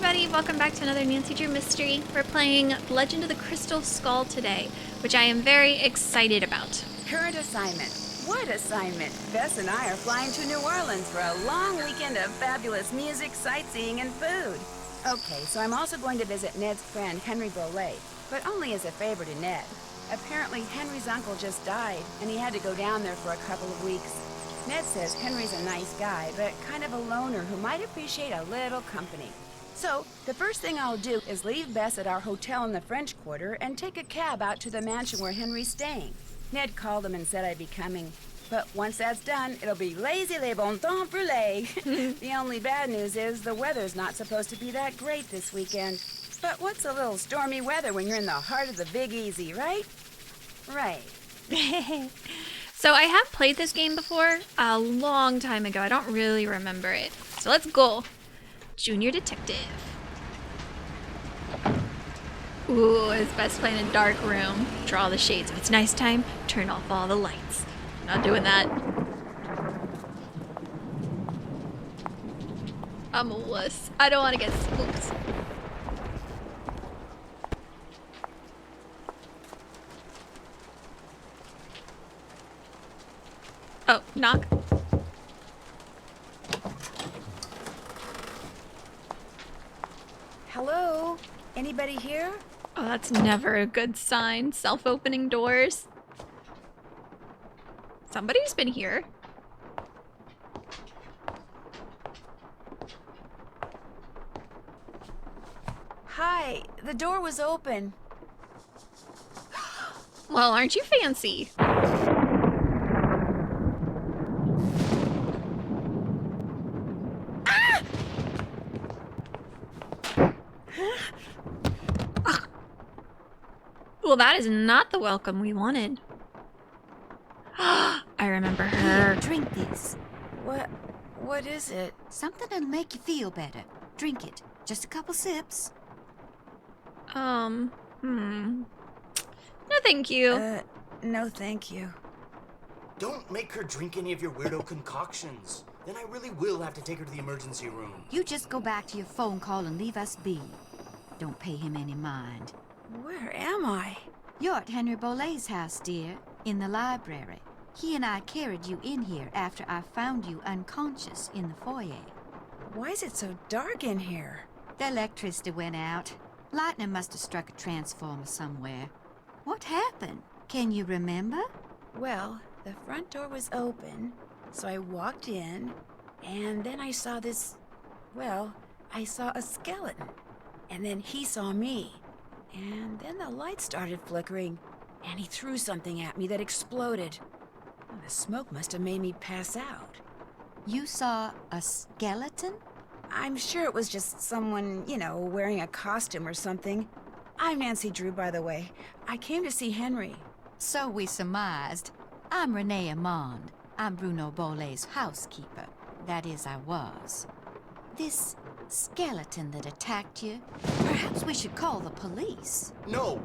everybody, welcome back to another Nancy Drew Mystery. We're playing Legend of the Crystal Skull today, which I am very excited about. Current assignment. What assignment? Bess and I are flying to New Orleans for a long weekend of fabulous music, sightseeing, and food. Okay, so I'm also going to visit Ned's friend, Henry Bollet, but only as a favor to Ned. Apparently, Henry's uncle just died, and he had to go down there for a couple of weeks. Ned says Henry's a nice guy, but kind of a loner who might appreciate a little company. So, the first thing I'll do is leave Bess at our hotel in the French Quarter and take a cab out to the mansion where Henry's staying. Ned called him and said I'd be coming. But once that's done, it'll be lazy les bon temps brûlés. The only bad news is the weather's not supposed to be that great this weekend. But what's a little stormy weather when you're in the heart of the Big Easy, right? Right. So I have played this game before, a long time ago. I don't really remember it. So let's go. Junior Detective. Ooh, it's best playing in a dark room. Draw the shades. If it's nighttime, turn off all the lights. Not doing that. I'm a wuss. I don't want to get spooked. Oh, knock. Hello? Anybody here? Oh, that's never a good sign. Self-opening doors. Somebody's been here. Hi, the door was open. Well, aren't you fancy? Well, that is not the welcome we wanted. I remember her. Here, drink this. What is it? Something that'll make you feel better. Drink it. Just a couple sips. No, thank you. No thank you. Don't make her drink any of your weirdo concoctions. Then I really will have to take her to the emergency room. You just go back to your phone call and leave us be. Don't pay him any mind. Where am I? You're at Henry Bollet's house, dear, in the library. He and I carried you in here after I found you unconscious in the foyer. Why is it so dark in here? The electricity went out. Lightning must have struck a transformer somewhere. What happened? Can you remember? Well, the front door was open, so I walked in, and then I saw this... Well, I saw a skeleton. And then he saw me. And then the light started flickering, and he threw something at me that exploded. The smoke must have made me pass out. You saw a skeleton? I'm sure it was just someone, wearing a costume or something. I'm Nancy Drew, by the way. I came to see Henry. So we surmised. I'm Renee Amand. I'm Bruno Bollet's housekeeper. That is, I was. This skeleton that attacked you, perhaps we should call the police. No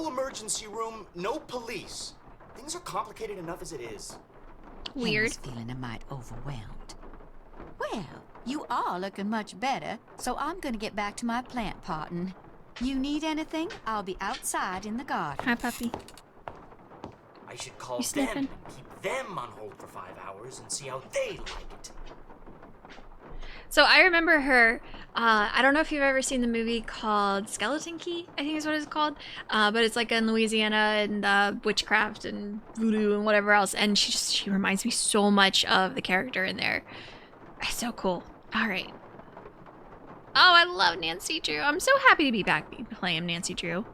emergency room, no police. Things are complicated enough as it is. Weird. Henry's feeling a mite overwhelmed. Well, you are looking much better, so I'm gonna get back to my plant potting. You need anything? I'll be outside in the garden. Hi, puppy. I should call You them sniffing? and keep them on hold for 5 hours and see how they like it. So I remember her. I don't know if you've ever seen the movie called Skeleton Key, I think is what it's called. But it's like in Louisiana and witchcraft and voodoo and whatever else. And she reminds me so much of the character in there. It's so cool. All right. Oh, I love Nancy Drew. I'm so happy to be back playing Nancy Drew.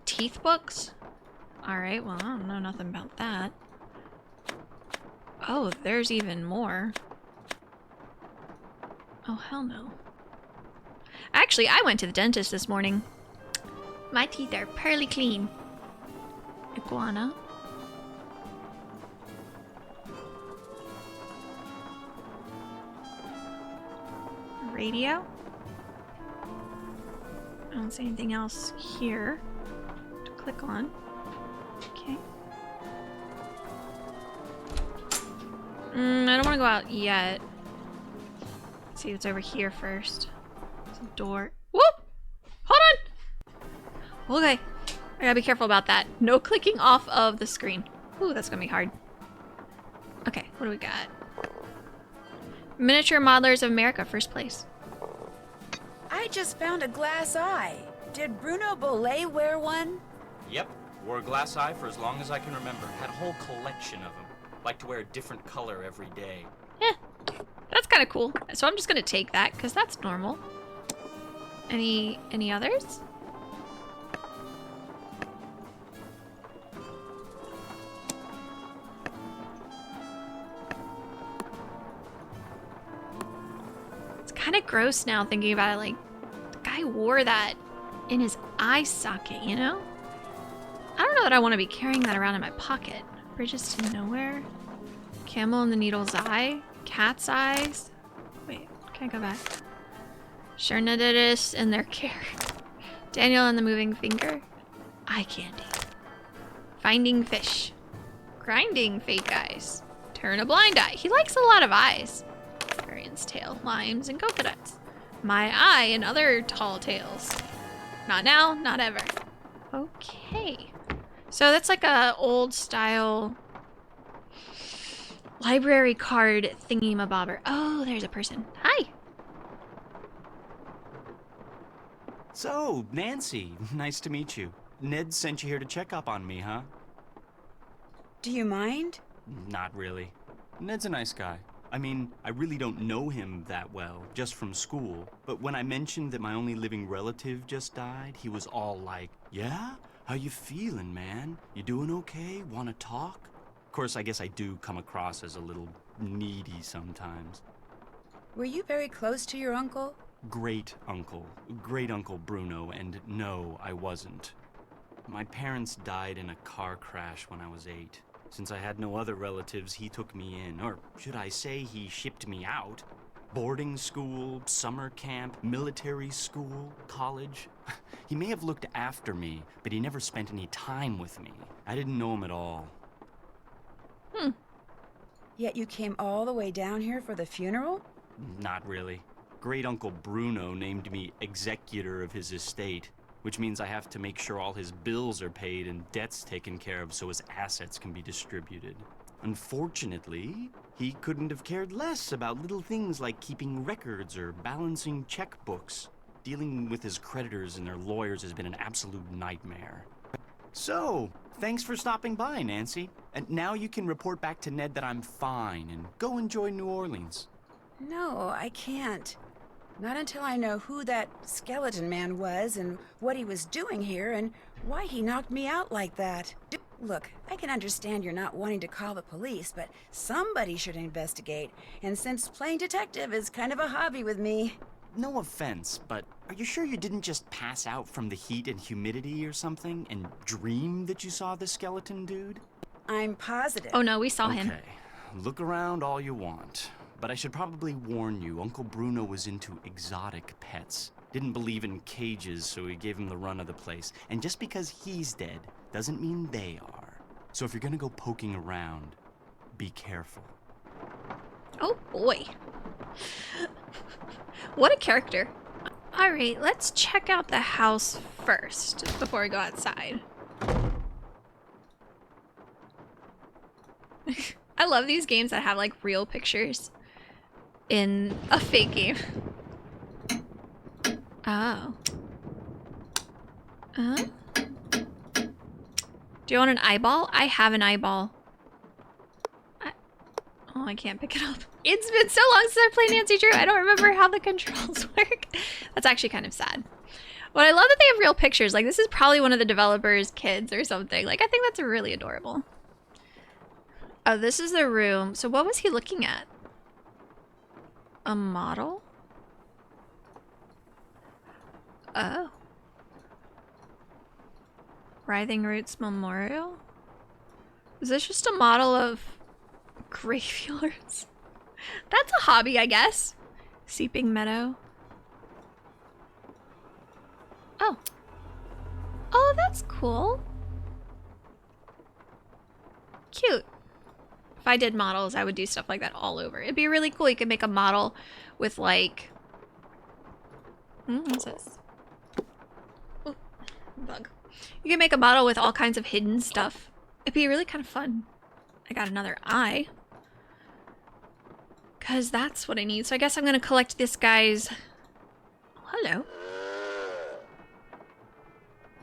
Teeth books? All right, well, I don't know nothing about that. Oh, there's even more. Oh, hell no. Actually, I went to the dentist this morning. My teeth are pearly clean. Iguana. Radio. I don't see anything else here to click on. Okay. I don't want to go out yet. Let's see what's over here first. There's a door. Whoop! Hold on! Okay. I gotta be careful about that. No clicking off of the screen. Ooh, that's gonna be hard. Okay, what do we got? Miniature Modelers of America, first place. I just found a glass eye. Did Bruno Bolet wear one? Yep, wore a glass eye for as long as I can remember. Had a whole collection of them. Like to wear a different color every day. That's kind of cool. So I'm just gonna take that because that's normal. Any others? It's kind of gross now thinking about it. Like, the guy wore that in his eye socket, you know? I don't know that I want to be carrying that around in my pocket. Bridges to nowhere. Camel in the needle's eye. Cat's eyes. Wait, can I go back? Chernadidis in their care. Daniel and the moving finger. Eye candy. Finding fish. Grinding fake eyes. Turn a blind eye. He likes a lot of eyes. Varian's tail, limes, and coconuts. My eye and other tall tales. Not now, not ever. Okay. So that's like a old style library card thingy-mabobber. Oh, there's a person. Hi. So, Nancy, nice to meet you. Ned sent you here to check up on me, huh? Do you mind? Not really. Ned's a nice guy. I mean, I really don't know him that well, just from school. But when I mentioned that my only living relative just died, he was all like, "Yeah? How you feeling, man? You doing okay? Wanna talk?" Of course, I guess I do come across as a little needy sometimes. Were you very close to your uncle? Great uncle Bruno, and no, I wasn't. My parents died in a car crash when I was 8. Since I had no other relatives, he took me in, or should I say he shipped me out. Boarding school, summer camp, military school, college. He may have looked after me, but he never spent any time with me. I didn't know him at all. Yet you came all the way down here for the funeral? Not really. Great Uncle Bruno named me executor of his estate, which means I have to make sure all his bills are paid and debts taken care of so his assets can be distributed. Unfortunately, he couldn't have cared less about little things like keeping records or balancing checkbooks. Dealing with his creditors and their lawyers has been an absolute nightmare. So, thanks for stopping by, Nancy. And now you can report back to Ned that I'm fine and go enjoy New Orleans. No, I can't. Not until I know who that skeleton man was and what he was doing here and why he knocked me out like that. Look, I can understand you're not wanting to call the police, but somebody should investigate. And since playing detective is kind of a hobby with me... No offense, but are you sure you didn't just pass out from the heat and humidity or something and dream that you saw the skeleton dude? I'm positive. Oh no, we saw him. Okay, look around all you want. But I should probably warn you, Uncle Bruno was into exotic pets. Didn't believe in cages, so he gave him the run of the place. And just because he's dead doesn't mean they are. So if you're gonna go poking around, be careful. Oh boy. What a character. Alright, let's check out the house first before we go outside. I love these games that have like real pictures in a fake game. Oh. Do you want an eyeball? I have an eyeball. Oh, I can't pick it up. It's been so long since I played Nancy Drew. I don't remember how the controls work. That's actually kind of sad. But I love that they have real pictures. Like, this is probably one of the developers' kids or something. Like, I think that's really adorable. Oh, this is the room. So what was he looking at? A model? Oh. Writhing Roots Memorial? Is this just a model of graveyards? That's a hobby, I guess. Seeping Meadow. Oh. Oh, that's cool. Cute. If I did models, I would do stuff like that all over. It'd be really cool. You could make a model with like... what's this? Ooh, bug. You could make a model with all kinds of hidden stuff. It'd be really kind of fun. I got another eye. Because that's what I need. So I guess I'm going to collect this guy's... Oh, hello.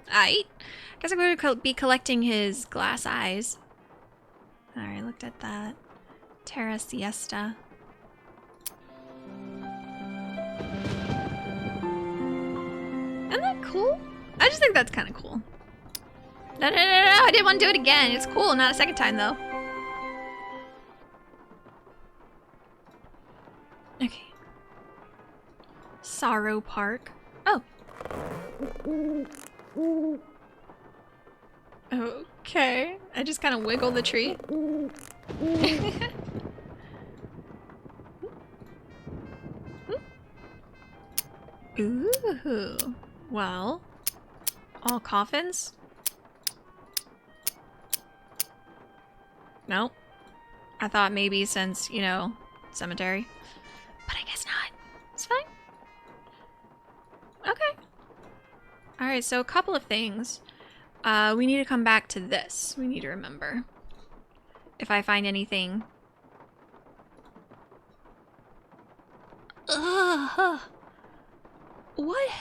Aight. I guess I'm going to be collecting his glass eyes. Alright, looked at that. Terra Siesta. Isn't that cool? I just think that's kind of cool. No, I didn't want to do it again. It's cool, not a second time, though. Okay. Sorrow Park. Oh. Okay. I just kind of wiggle the tree. Ooh. Well. All coffins? Nope. I thought maybe since, you know, cemetery. But I guess not. It's fine. Okay. Alright, so a couple of things. We need to come back to this. We need to remember. If I find anything... Ugh. What?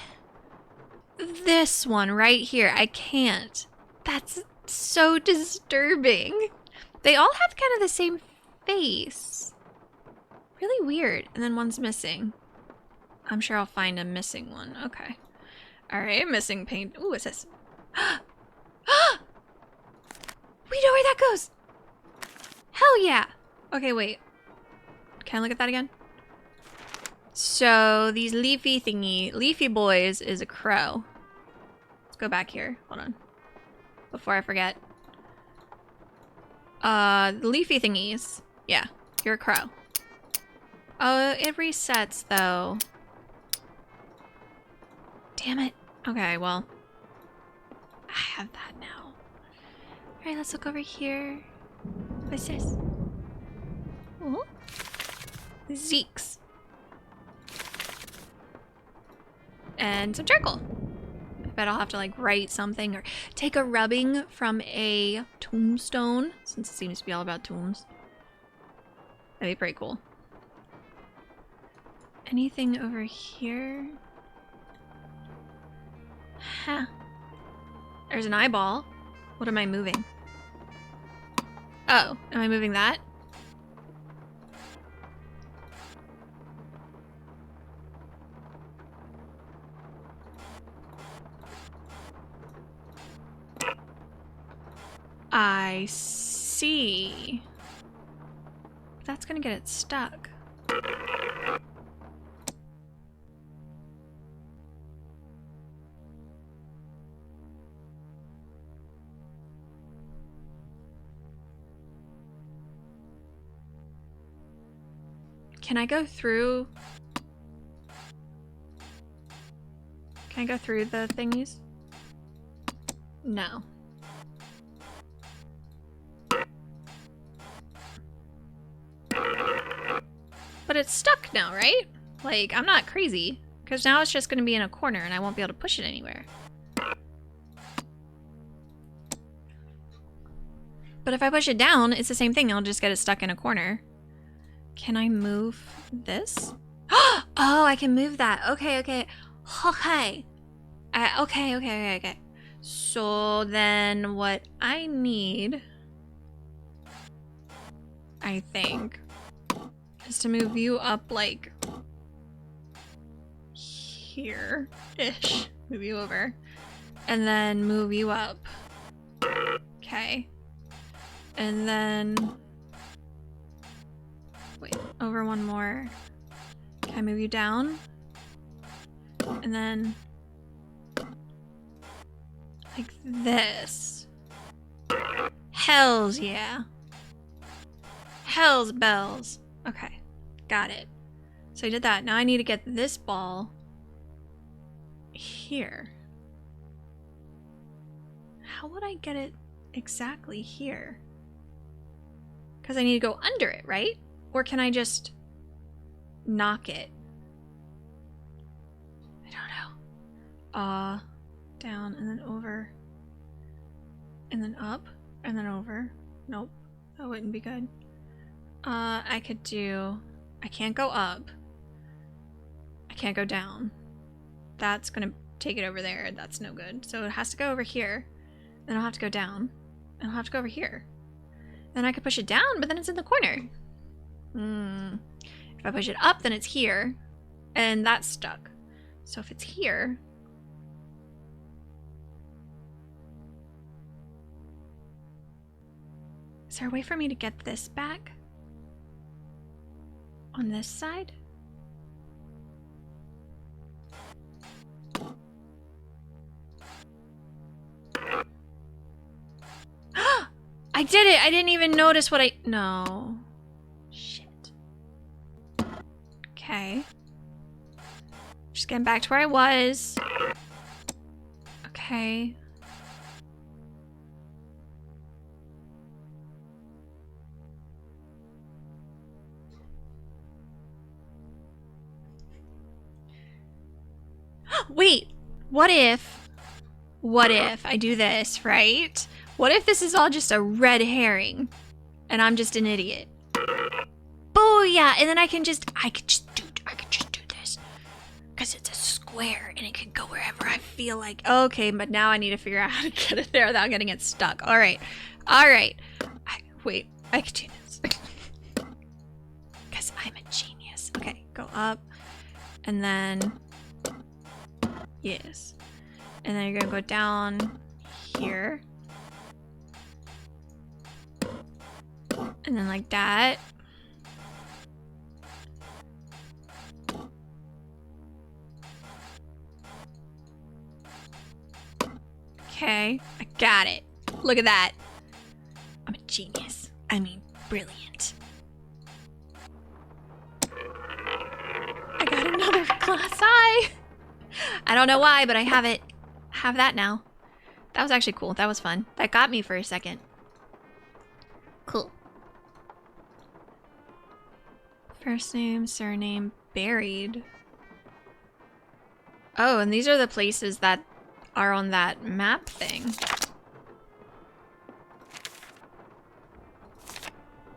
This one right here. I can't. That's so disturbing. They all have kind of the same face. Really weird. And then one's missing. I'm sure I'll find a missing one. Okay. Alright, missing paint. Ooh, what's this? We know where that goes! Hell yeah! Okay, wait. Can I look at that again? So, these leafy boys is a crow. Let's go back here. Hold on. Before I forget. Leafy thingies. Yeah, you're a crow. Oh, it resets, though. Damn it. Okay, well. I have that now. Alright, let's look over here. What's this? Ooh. Zeeks. And some charcoal. I bet I'll have to like write something or take a rubbing from a tombstone, since it seems to be all about tombs. That'd be pretty cool. Anything over here? Huh. There's an eyeball. What am I moving? Oh, am I moving that? I see. That's gonna get it stuck. Can I go through? Can I go through the thingies? No. But it's stuck now, right? Like, I'm not crazy. Because now it's just going to be in a corner and I won't be able to push it anywhere. But if I push it down, it's the same thing. I'll just get it stuck in a corner. Can I move this? Oh, I can move that. Okay. Okay. Okay. So then what I need, I think, is to move you up like here-ish. Move you over. And then move you up. Okay. And then... Wait, over one more. Can I move you down? And then... like this. Hells yeah. Hells bells. Okay, got it. So I did that. Now I need to get this ball here. How would I get it exactly here? Because I need to go under it, right? Or can I just knock it? I don't know. Down and then over. And then up and then over. Nope. That wouldn't be good. I could do... I can't go up. I can't go down. That's gonna take it over there. That's no good. So it has to go over here. Then I'll have to go down. And I'll have to go over here. Then I could push it down, but then it's in the corner. If I push it up, then it's here. And that's stuck. So if it's here... Is there a way for me to get this back? On this side? I did it! I didn't even notice what I... No. Shit. Okay. Just getting back to where I was. Okay. Wait, what if I do this, right? What if this is all just a red herring and I'm just an idiot? Booyah! And then I could just do this. Because it's a square and it can go wherever I feel like. Okay, but now I need to figure out how to get it there without getting it stuck. Alright. Alright. Wait, I can do this. Because I'm a genius. Okay, go up. And then... Yes. And then you're gonna go down here. And then like that. Okay, I got it. Look at that. I'm a genius. I mean, brilliant. I got another glass eye. I don't know why, but I have it. Have that now. That was actually cool. That was fun. That got me for a second. Cool. First name, surname, buried. Oh, and these are the places that are on that map thing.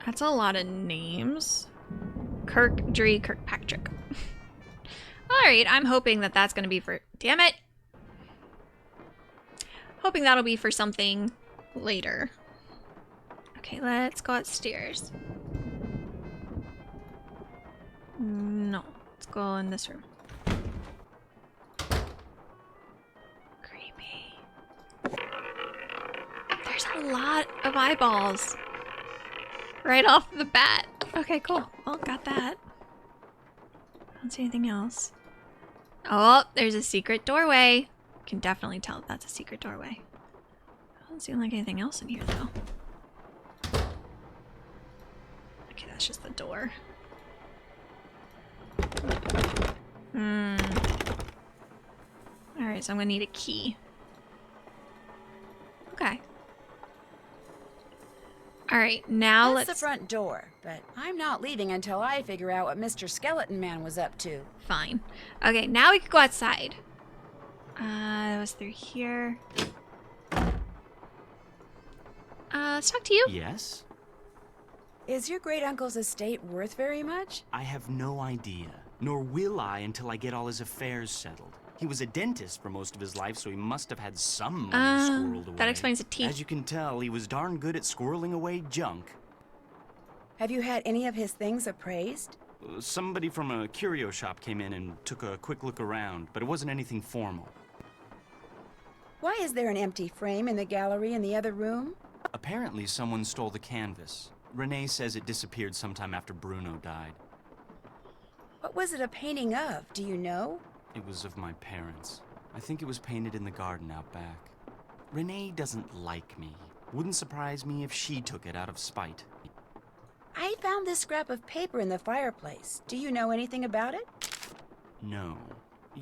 That's a lot of names. Kirkpatrick. Alright, I'm hoping that that's gonna be for... Damn it! Hoping that'll be for something later. Okay, let's go upstairs. No, let's go in this room. Creepy. There's a lot of eyeballs. Right off the bat. Okay, cool. Well, got that. I don't see anything else. Oh, there's a secret doorway. Can definitely tell that's a secret doorway. Doesn't seem like anything else in here, though. Okay, that's just the door. Alright, so I'm gonna need a key. Okay. Alright, now That's let's... the front door, but I'm not leaving until I figure out what Mr. Skeleton Man was up to. Fine. Okay, now we can go outside. That was through here. Let's talk to you. Yes? Is your great-uncle's estate worth very much? I have no idea. Nor will I until I get all his affairs settled. He was a dentist for most of his life, so he must have had some money squirreled away. That explains the teeth. As you can tell, he was darn good at squirreling away junk. Have you had any of his things appraised? Somebody from a curio shop came in and took a quick look around, but it wasn't anything formal. Why is there an empty frame in the gallery in the other room? Apparently, someone stole the canvas. Renee says it disappeared sometime after Bruno died. What was it a painting of, do you know? It was of my parents. I think it was painted in the garden out back. Renee doesn't like me. Wouldn't surprise me if she took it out of spite. I found this scrap of paper in the fireplace. Do you know anything about it? No.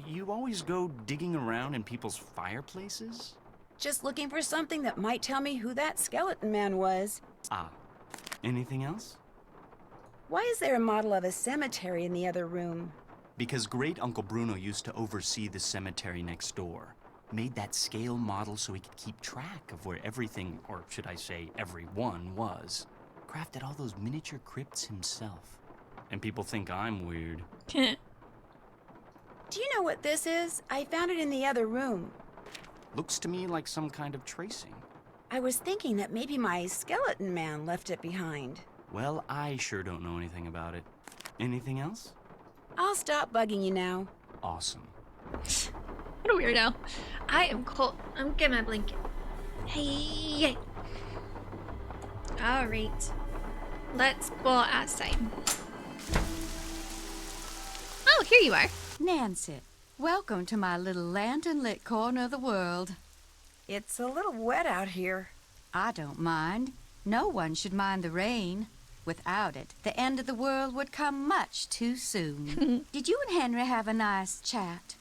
You always go digging around in people's fireplaces? Just looking for something that might tell me who that skeleton man was. Ah. Anything else? Why is there a model of a cemetery in the other room? Because Great Uncle Bruno used to oversee the cemetery next door. Made that scale model so he could keep track of where everything, or should I say everyone, was. Crafted all those miniature crypts himself. And people think I'm weird. Do you know what this is? I found it in the other room. Looks to me like some kind of tracing. I was thinking that maybe my skeleton man left it behind. Well, I sure don't know anything about it. Anything else? I'll stop bugging you now. Awesome. What a weirdo. I am cold. I'm getting my blanket. Hey. All right. Let's go outside. Oh, here you are. Nancy, welcome to my little lantern-lit corner of the world. It's a little wet out here. I don't mind. No one should mind the rain. Without it, the end of the world would come much too soon. Did you and Henry have a nice chat?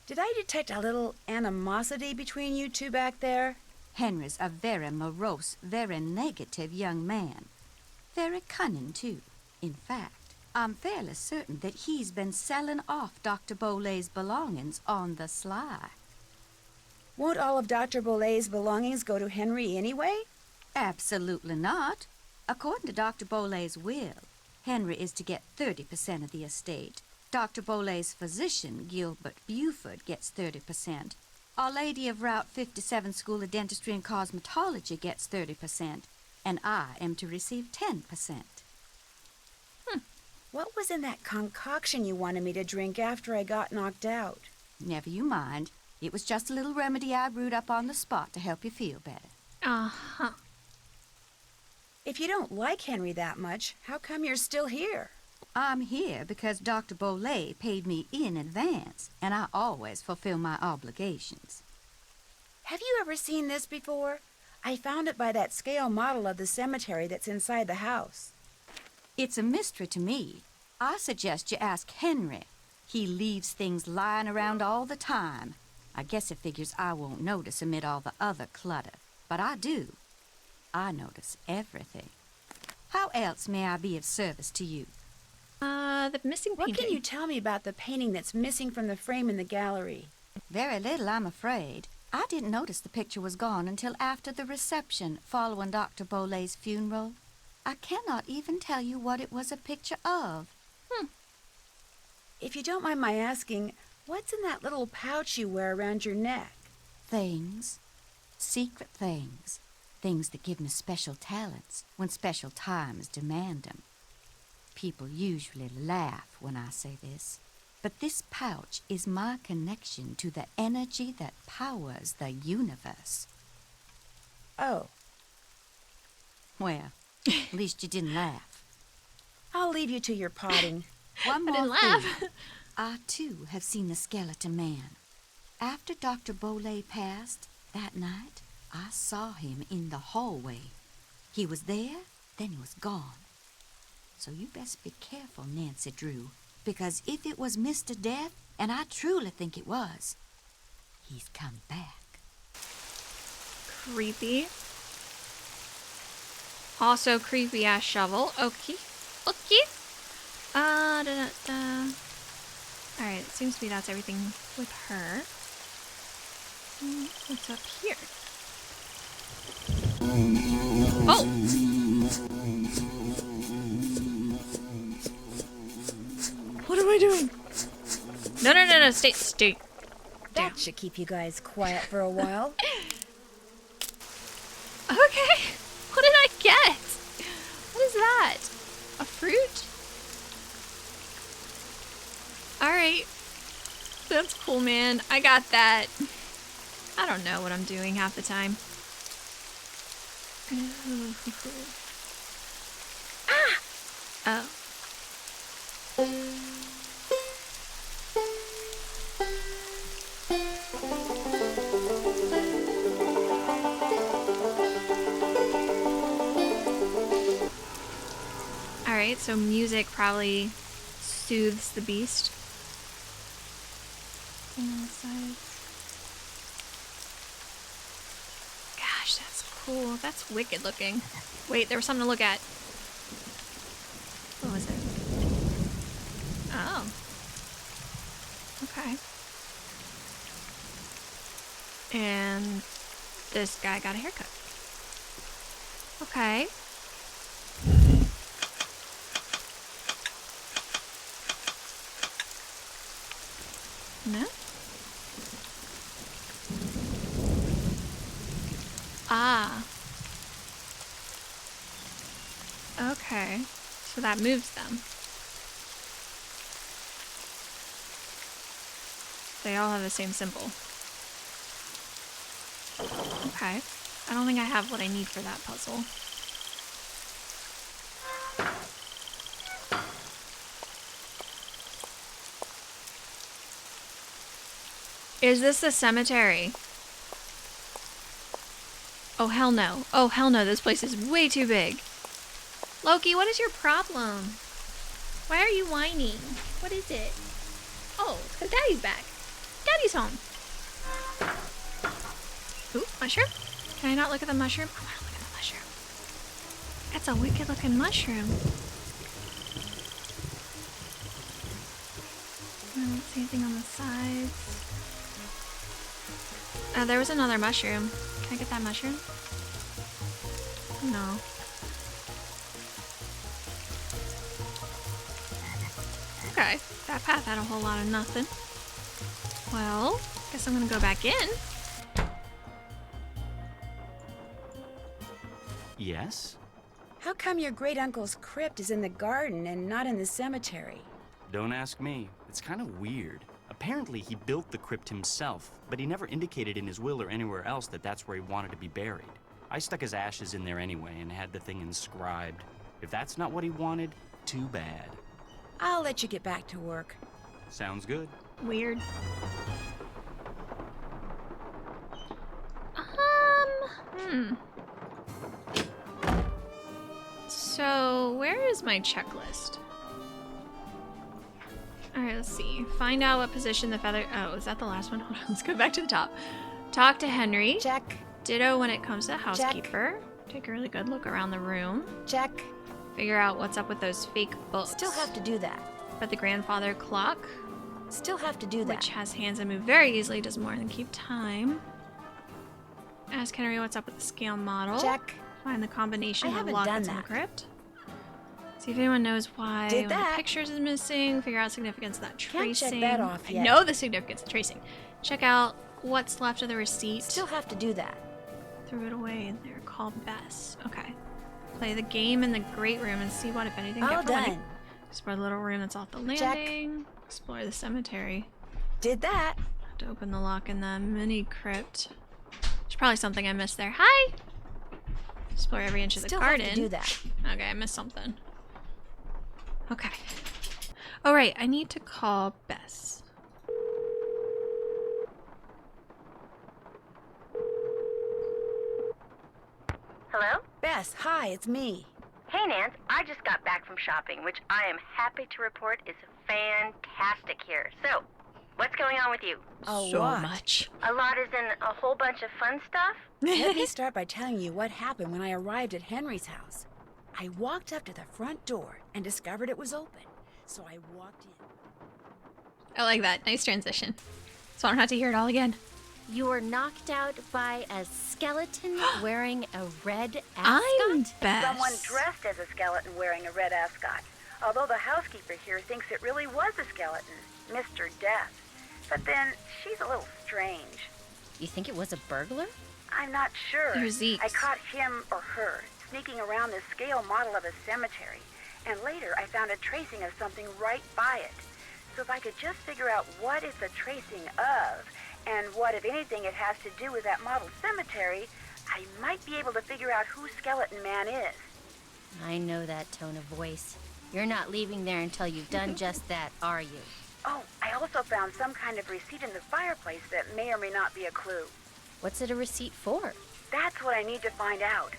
Did I detect a little animosity between you two back there? Henry's a very morose, very negative young man. Very cunning, too. In fact, I'm fairly certain that he's been selling off Dr. Bolay's belongings on the sly. Won't all of Dr. Bolay's belongings go to Henry anyway? Absolutely not. According to Dr. Bolay's will, Henry is to get 30% of the estate. Dr. Bolay's physician, Gilbert Buford, gets 30%. Our Lady of Route 57 School of Dentistry and Cosmetology gets 30%. And I am to receive 10%. What was in that concoction you wanted me to drink after I got knocked out? Never you mind. It was just a little remedy I brewed up on the spot to help you feel better. Uh-huh. If you don't like Henry that much, how come you're still here? I'm here because Dr. Bolay paid me in advance, and I always fulfill my obligations. Have you ever seen this before? I found it by that scale model of the cemetery that's inside the house. It's a mystery to me. I suggest you ask Henry. He leaves things lying around all the time. I guess it figures I won't notice amid all the other clutter. But I do. I notice everything. How else may I be of service to you? The missing painting. What can you tell me about the painting that's missing from the frame in the gallery? Very little, I'm afraid. I didn't notice the picture was gone until after the reception following Dr. Bolay's funeral. I cannot even tell you what it was a picture of. If you don't mind my asking, what's in that little pouch you wear around your neck? Things. Secret things. Things that give me special talents when special times demand them. People usually laugh when I say this, but this pouch is my connection to the energy that powers the universe. Oh, Well, at least you didn't laugh. I'll leave you to your potting. One more didn't laugh. thing. I, too, have seen the skeleton man. After Dr. Bolay passed, that night, I saw him in the hallway. He was there, then he was gone. So you best be careful, Nancy Drew, because if it was Mr. Death, and I truly think it was, he's come back. Creepy. Also creepy ass shovel. Okay. Okay. Alright, it seems to be that's everything with her. What's up here? Oh! What am I doing? No, stay. That should keep you guys quiet for a while. Okay. What did I get? What is that? A fruit? Alright. That's cool, man. I got that. I don't know what I'm doing half the time. Oh. Alright, so music probably soothes the beast. Gosh, that's cool. That's wicked looking. Wait, there was something to look at. What was it? Oh. Okay. And this guy got a haircut. Okay. No? Ah. Okay. So that moves them. They all have the same symbol. Okay. I don't think I have what I need for that puzzle. Is this the cemetery? Oh, hell no. Oh, hell no. This place is way too big. Loki, what is your problem? Why are you whining? What is it? Oh, it's 'cause Daddy's back. Daddy's home. Ooh, mushroom? Can I not look at the mushroom? I want to look at the mushroom. That's a wicked looking mushroom. I don't see anything on the sides. There was another mushroom. Can I get that mushroom? No. Okay, that path had a whole lot of nothing. Well, guess I'm gonna go back in. Yes? How come your great-uncle's crypt is in the garden and not in the cemetery? Don't ask me. It's kind of weird. Apparently, he built the crypt himself, but he never indicated in his will or anywhere else that that's where he wanted to be buried. I stuck his ashes in there anyway and had the thing inscribed. If that's not what he wanted, too bad. I'll let you get back to work. Sounds good. Weird. So, where is my checklist? Alright, let's see. Find out what position the feather... Oh, is that the last one? Hold on, let's go back to the top. Talk to Henry. Check. Ditto when it comes to the housekeeper. Take a really good look around the room. Check. Figure out what's up with those fake books. Still have to do that. But the grandfather clock, Still have to do that. which has hands that move very easily, does more than keep time. Ask Henry what's up with the scale model. Check. Find the combination I of haven't lock done that's in the that. crypt. See if anyone knows why Did one of the that. pictures is missing. Figure out significance of that Can't check tracing. that off I yet. know the significance of tracing. Check out what's left of the receipt. Still have to do that. Threw it away in there. Call Bess. Okay. Play the game in the great room and see what, if anything, All get for winning. done. Explore the little room that's off the Check. landing. Explore the cemetery. Did that. Have to open the lock in the mini crypt. There's probably something I missed there. Hi! Explore every inch of the Still garden. have to do that. Okay, I missed something. Okay. Oh, right. I need to call Bess. Hello? Bess, hi, it's me. Hey, Nance. I just got back from shopping, which I am happy to report is fantastic here. So, what's going on with you? Oh, so what? much. A lot is in a whole bunch of fun stuff? Let me start by telling you what happened when I arrived at Henry's house. I walked up to the front door and discovered it was open. So I walked in. I like that. Nice transition. So I don't have to hear it all again. You were knocked out by a skeleton wearing a red I'm ascot? Bess. Someone dressed as a skeleton wearing a red ascot. Although the housekeeper here thinks it really was a skeleton, Mr. Death. But then, she's a little strange. You think it was a burglar? I'm not sure. You're Zeke's. I caught him or her sneaking around the scale model of a cemetery. And later, I found a tracing of something right by it. So if I could just figure out what it's a tracing of, and what, if anything, it has to do with that model cemetery, I might be able to figure out who Skeleton Man is. I know that tone of voice. You're not leaving there until you've done just that, are you? Oh, I also found some kind of receipt in the fireplace that may or may not be a clue. What's it a receipt for? That's what I need to find out.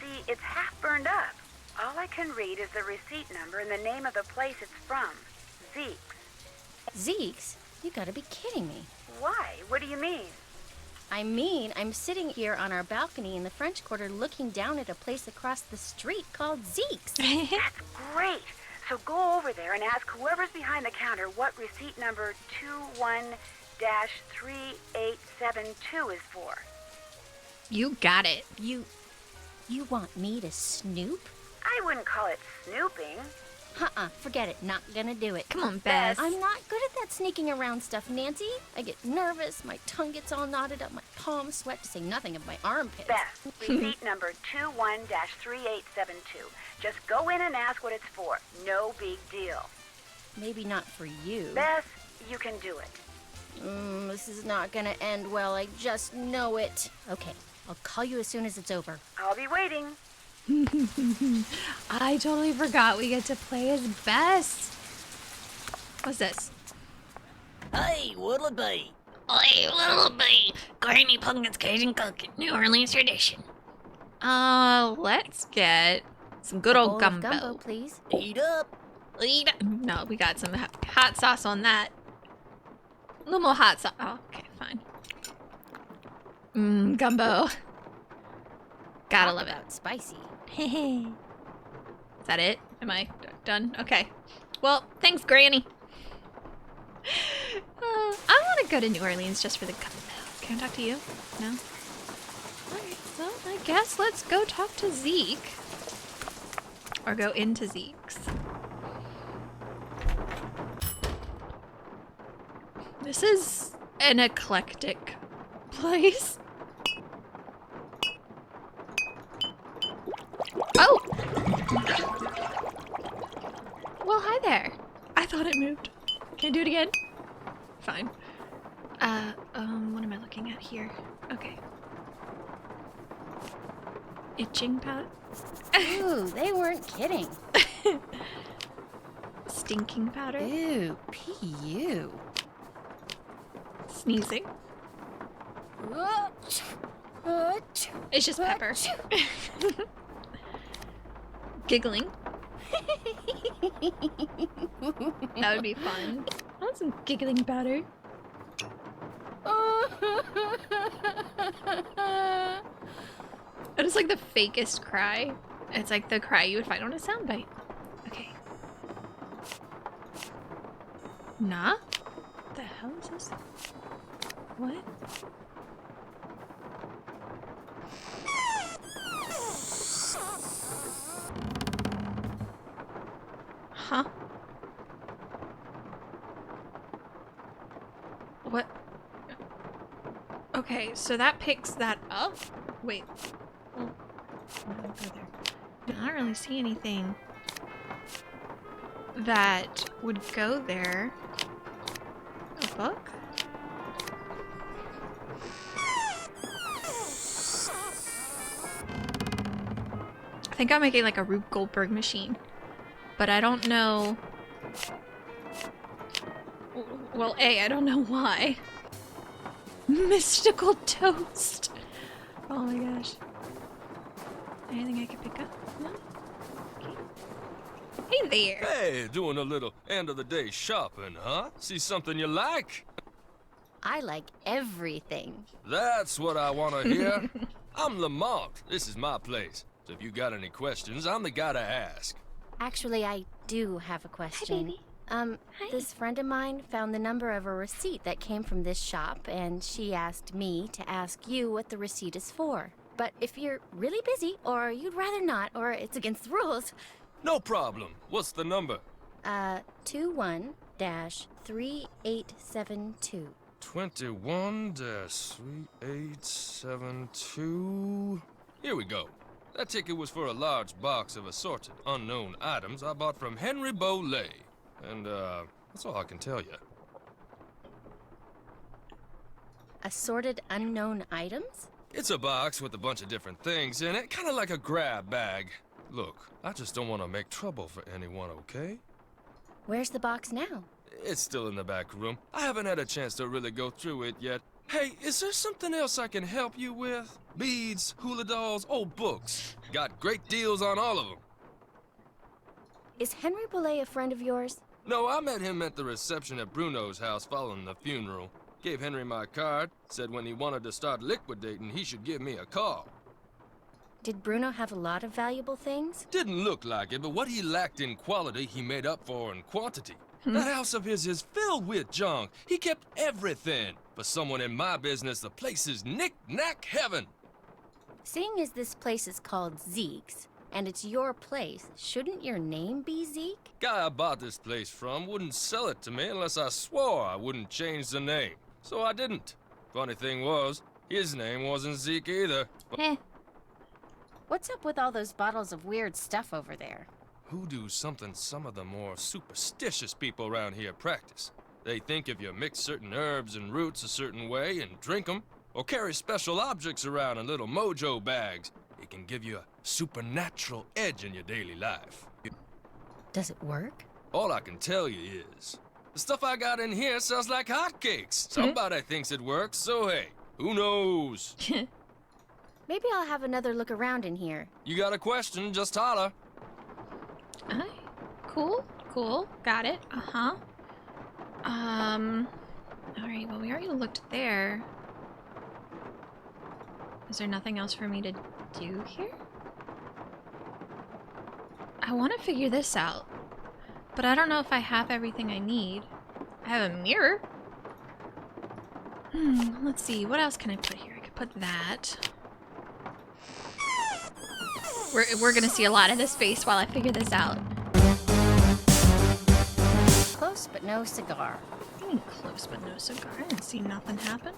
See, it's half burned up. All I can read is the receipt number and the name of the place it's from. Zeke's. Zeke's? You gotta be kidding me. Why? What do you mean? I mean, I'm sitting here on our balcony in the French Quarter looking down at a place across the street called Zeke's. That's great. So go over there and ask whoever's behind the counter what receipt number 21-3872 is for. You got it. You want me to snoop? I wouldn't call it snooping. Forget it. Not gonna do it. Come on, Bess. I'm not good at that sneaking around stuff, Nancy. I get nervous, my tongue gets all knotted up, my palms sweat, to say nothing of my armpits. Beth, receipt number 21-3872. Just go in and ask what it's for. No big deal. Maybe not for you. Beth, you can do it. This is not gonna end well, I just know it. Okay, I'll call you as soon as it's over. I'll be waiting. I totally forgot we get to play as Bess. What's this? Hey, what'll it be? Hey, what'll it be? Granny Pumpkin's Cajun cooking, New Orleans tradition. Let's get some good old Bowl of gumbo. please. Eat up. No, we got some hot sauce on that. A little more hot sauce. Oh, okay, fine. Gumbo. Gotta love it. About spicy. Is that it? Am I done? Okay. Well, thanks, Granny. I want to go to New Orleans just for the gumbo. Can I talk to you? No? Alright, so I guess let's go talk to Zeke. Or go into Zeke's. This is an eclectic place. Oh! Well, hi there. I thought it moved. Can I do it again? Fine. What am I looking at here? Okay. Itching powder? Ooh, they weren't kidding. Stinking powder? Ew, P.U. Sneezing? It's just pepper. Giggling? That would be fun. I want some giggling powder. It is like the fakest cry. It's like the cry you would find on a soundbite. Okay. Nah? What the hell is this? What? Huh? What? Okay, so that picks that up? Wait. Oh, I don't go there. I don't really see anything that would go there. A book? I think I'm making like a Rube Goldberg machine. But I don't know... Well, A, I don't know why. Mystical toast! Oh my gosh. Anything I can pick up? No? Okay. Hey there! Hey, doing a little end of the day shopping, huh? See something you like? I like everything. That's what I want to hear. I'm Lamont. This is my place. So if you got any questions, I'm the guy to ask. Actually, I do have a question. Hi, baby. This friend of mine found the number of a receipt that came from this shop, and she asked me to ask you what the receipt is for. But if you're really busy, or you'd rather not, or it's against the rules... No problem. What's the number? 21-3872. 21-3872. Here we go. That ticket was for a large box of assorted unknown items I bought from Henry Boley. And, that's all I can tell you. Assorted unknown items? It's a box with a bunch of different things in it, kind of like a grab bag. Look, I just don't want to make trouble for anyone, okay? Where's the box now? It's still in the back room. I haven't had a chance to really go through it yet. Hey, is there something else I can help you with? Beads, hula dolls, old books. Got great deals on all of them. Is Henry Boley a friend of yours? No, I met him at the reception at Bruno's house following the funeral. Gave Henry my card, said when he wanted to start liquidating, he should give me a call. Did Bruno have a lot of valuable things? Didn't look like it, but what he lacked in quality, he made up for in quantity. That house of his is filled with junk. He kept everything. For someone in my business, the place is knick-knack heaven. Seeing as this place is called Zeke's, and it's your place, shouldn't your name be Zeke? Guy I bought this place from wouldn't sell it to me unless I swore I wouldn't change the name. So I didn't. Funny thing was, his name wasn't Zeke either. Eh. What's up with all those bottles of weird stuff over there? Hoodoo's something some of the more superstitious people around here practice. They think if you mix certain herbs and roots a certain way and drink them, or carry special objects around in little mojo bags, it can give you a supernatural edge in your daily life. Does it work? All I can tell you is, the stuff I got in here sells like hotcakes. Somebody thinks it works, so hey, who knows? Maybe I'll have another look around in here. You got a question, just holler. Alright. Cool. Cool. Got it. Uh-huh. Alright, well, we already looked there. Is there nothing else for me to do here? I want to figure this out, but I don't know if I have everything I need. I have a mirror. Let's see. What else can I put here? I could put that. We're gonna see a lot of this space while I figure this out. Close but no cigar. Close but no cigar. I didn't see nothing happen.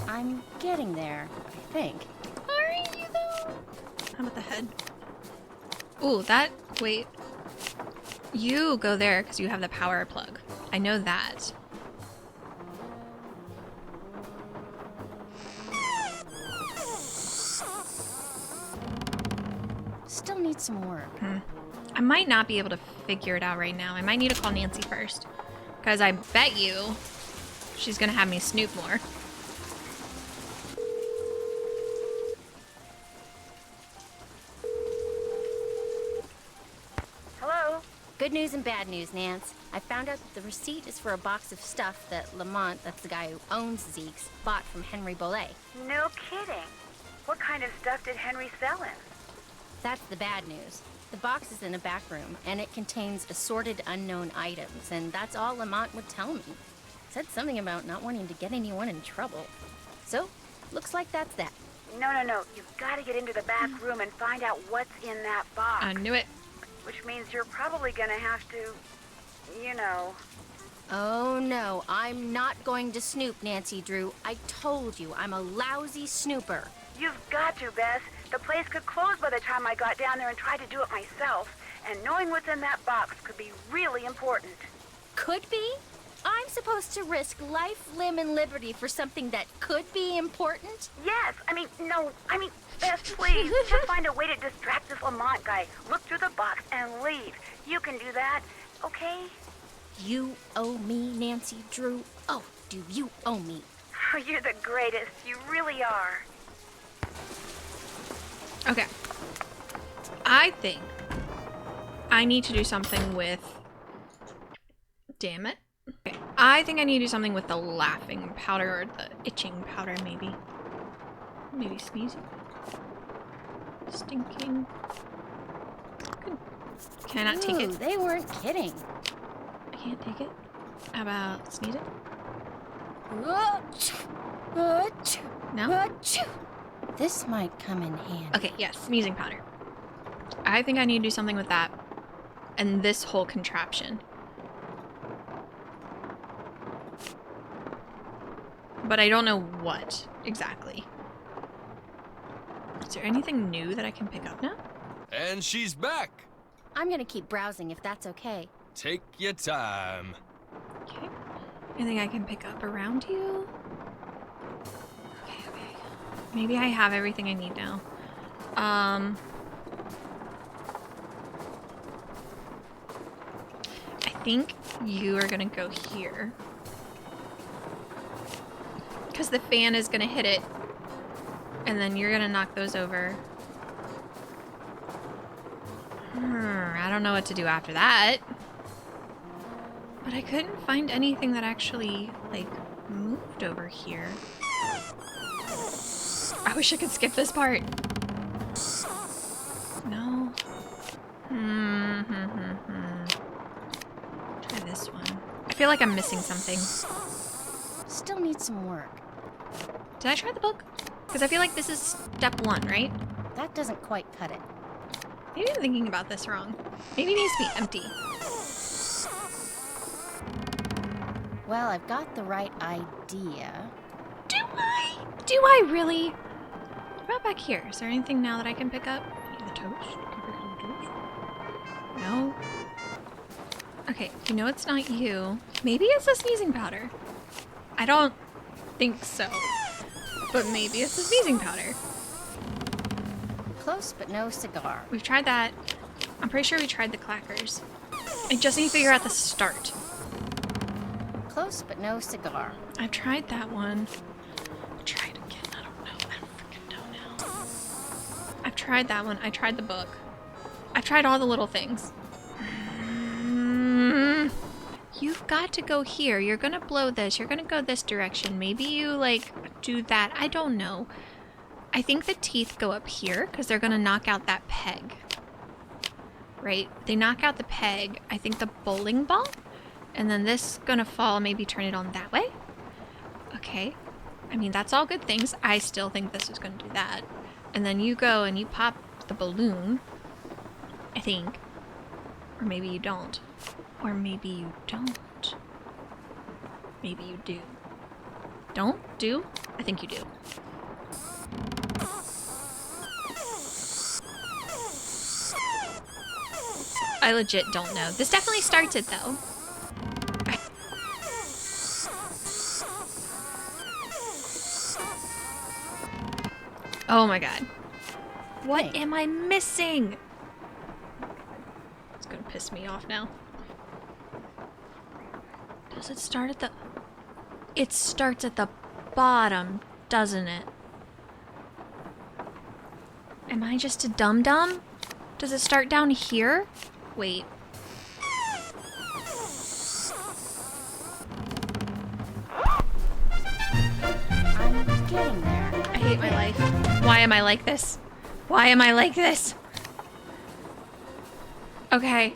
I'm getting there, I think. Are you though? How about the head? Ooh, that. Wait. You go there because you have the power plug. I know that. Still need some work. I might not be able to figure it out right now. I might need to call Nancy first. Because I bet you she's going to have me snoop more. Hello? Good news and bad news, Nance. I found out that the receipt is for a box of stuff that Lamont, that's the guy who owns Zeke's, bought from Henry Bollet. No kidding. What kind of stuff did Henry sell him? That's the bad news. The box is in a back room, and it contains assorted unknown items, and that's all Lamont would tell me. Said something about not wanting to get anyone in trouble. So, looks like that's that. No. You've got to get into the back room and find out what's in that box. I knew it. Which means you're probably going to have to, you know. Oh no, I'm not going to snoop, Nancy Drew. I told you, I'm a lousy snooper. You've got to, Bess. The place could close by the time I got down there and tried to do it myself. And knowing what's in that box could be really important. Could be? I'm supposed to risk life, limb, and liberty for something that could be important? Yes, Bess, please. Just find a way to distract this Lamont guy. Look through the box and leave. You can do that, okay? You owe me, Nancy Drew. Oh, do you owe me? Oh, you're the greatest. You really are. Okay. I think I need to do something with... Damn it. Okay. I think I need to do something with the laughing powder or the itching powder, maybe. Maybe sneezing. Stinking. Good. Can I not take it? They weren't kidding. I can't take it. How about sneezing? No? This might come in handy. Okay, yes, sneezing powder. I think I need to do something with that and this whole contraption. But I don't know what exactly. Is there anything new that I can pick up now? And she's back. I'm gonna keep browsing if that's okay. Take your time. Okay. Anything I can pick up around you? Okay. Maybe I have everything I need now. I think you are gonna go here. Because the fan is gonna hit it. And then you're gonna knock those over. I don't know what to do after that. But I couldn't find anything that actually, like, moved over here. I wish I could skip this part. No. Try this one. I feel like I'm missing something. Still needs some work. Did I try the book? Because I feel like this is step 1, right? That doesn't quite cut it. Maybe I'm thinking about this wrong. Maybe it needs to be empty. Well, I've got the right idea. Do I? Do I really? What about back here? Is there anything now that I can pick up? The toast? Can I pick up the toast? No. Okay, you know it's not you. Maybe it's the sneezing powder. I don't think so. But maybe it's the sneezing powder. Close, but no cigar. We've tried that. I'm pretty sure we tried the clackers. I just need to figure out the start. Close, but no cigar. I've tried that one. Try it again. I don't know. I freaking don't know. I've tried that one. I tried the book. I've tried all the little things. You've got to go here. You're gonna blow this. You're gonna go this direction. Maybe you, like, do that. I don't know. I think the teeth go up here because they're gonna knock out that peg. Right? They knock out the peg. I think the bowling ball. And then this gonna fall, maybe turn it on that way. Okay. I mean, that's all good things. I still think this is gonna do that. And then you go and you pop the balloon. I think. Or maybe you don't. Or maybe you don't. Maybe you do. Don't? Do? I think you do. I legit don't know. This definitely starts it though. Oh my god. What am I missing? It's gonna piss me off now. Does it start at the... It starts at the bottom, doesn't it? Am I just a dum-dum? Does it start down here? Wait. I'm getting there. I hate my life. Why am I like this? Why am I like this? Okay.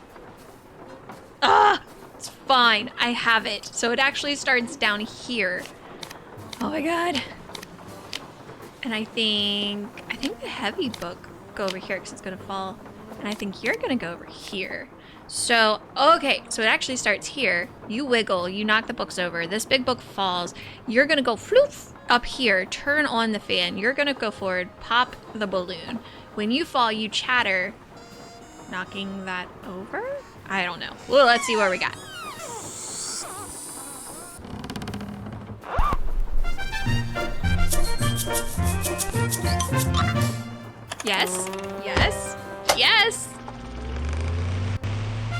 Ah! It's fine. I have it. So it actually starts down here. Oh my god. And I think the heavy book go over here because it's gonna fall. And I think you're gonna go over here. So, okay, so it actually starts here. You wiggle, you knock the books over. This big book falls. You're gonna go floof up here, turn on the fan. You're gonna go forward, pop the balloon. When you fall, you chatter, knocking that over? I don't know. Well, let's see what we got. Yes, yes, yes.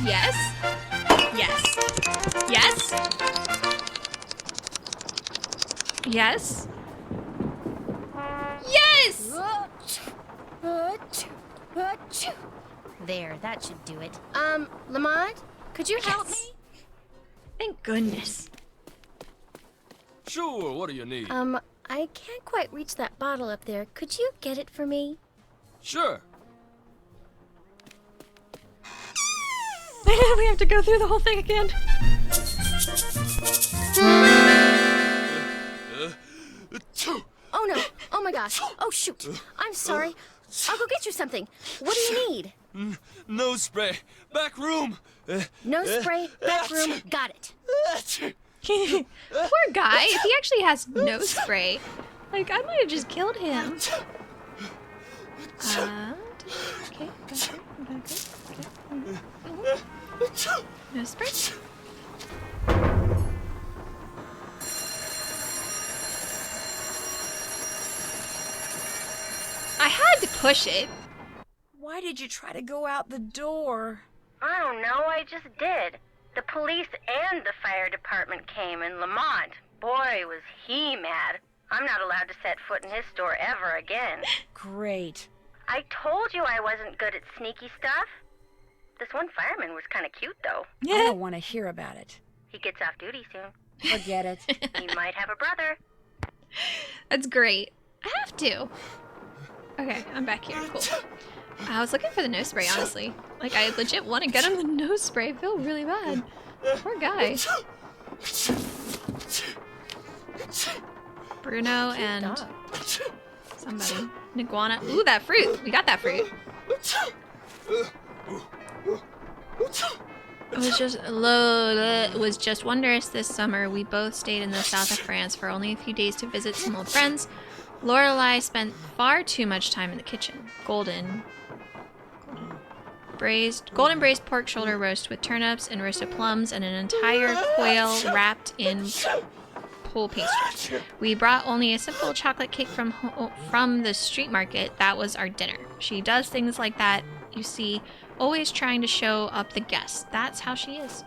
Yes. Yes. Yes. Yes. Yes! There, that should do it. Lamont, could you help me? Thank goodness. Sure, what do you need? I can't quite reach that bottle up there. Could you get it for me? Sure. We have to go through the whole thing again. Oh no! Oh my gosh! Oh shoot! I'm sorry. I'll go get you something. What do you need? Nose spray. Back room. No spray, back room. Got it. Poor guy. If he actually has nose spray, like, I might have just killed him. Okay. No spray. I had to push it. Why did you try to go out the door? I don't know, I just did. The police and the fire department came, and Lamont, boy, was he mad. I'm not allowed to set foot in his store ever again. Great. I told you I wasn't good at sneaky stuff. This one fireman was kind of cute, though. I don't want to hear about it. He gets off duty soon. Forget it. He might have a brother. That's great. I have to. Okay, I'm back here. Cool. I was looking for the nose spray, honestly. Like, I legit want to get him the nose spray. I feel really bad. Poor guy. Bruno and somebody. An iguana. Ooh, that fruit. We got that fruit. It was just wondrous this summer. We both stayed in the south of France for only a few days to visit some old friends. Lorelei spent far too much time in the kitchen. Golden braised pork shoulder roast with turnips and roasted plums and an entire quail wrapped in pole pastry. We brought only a simple chocolate cake from the street market. That was our dinner. She does things like that, you see, always trying to show up the guests. That's how she is.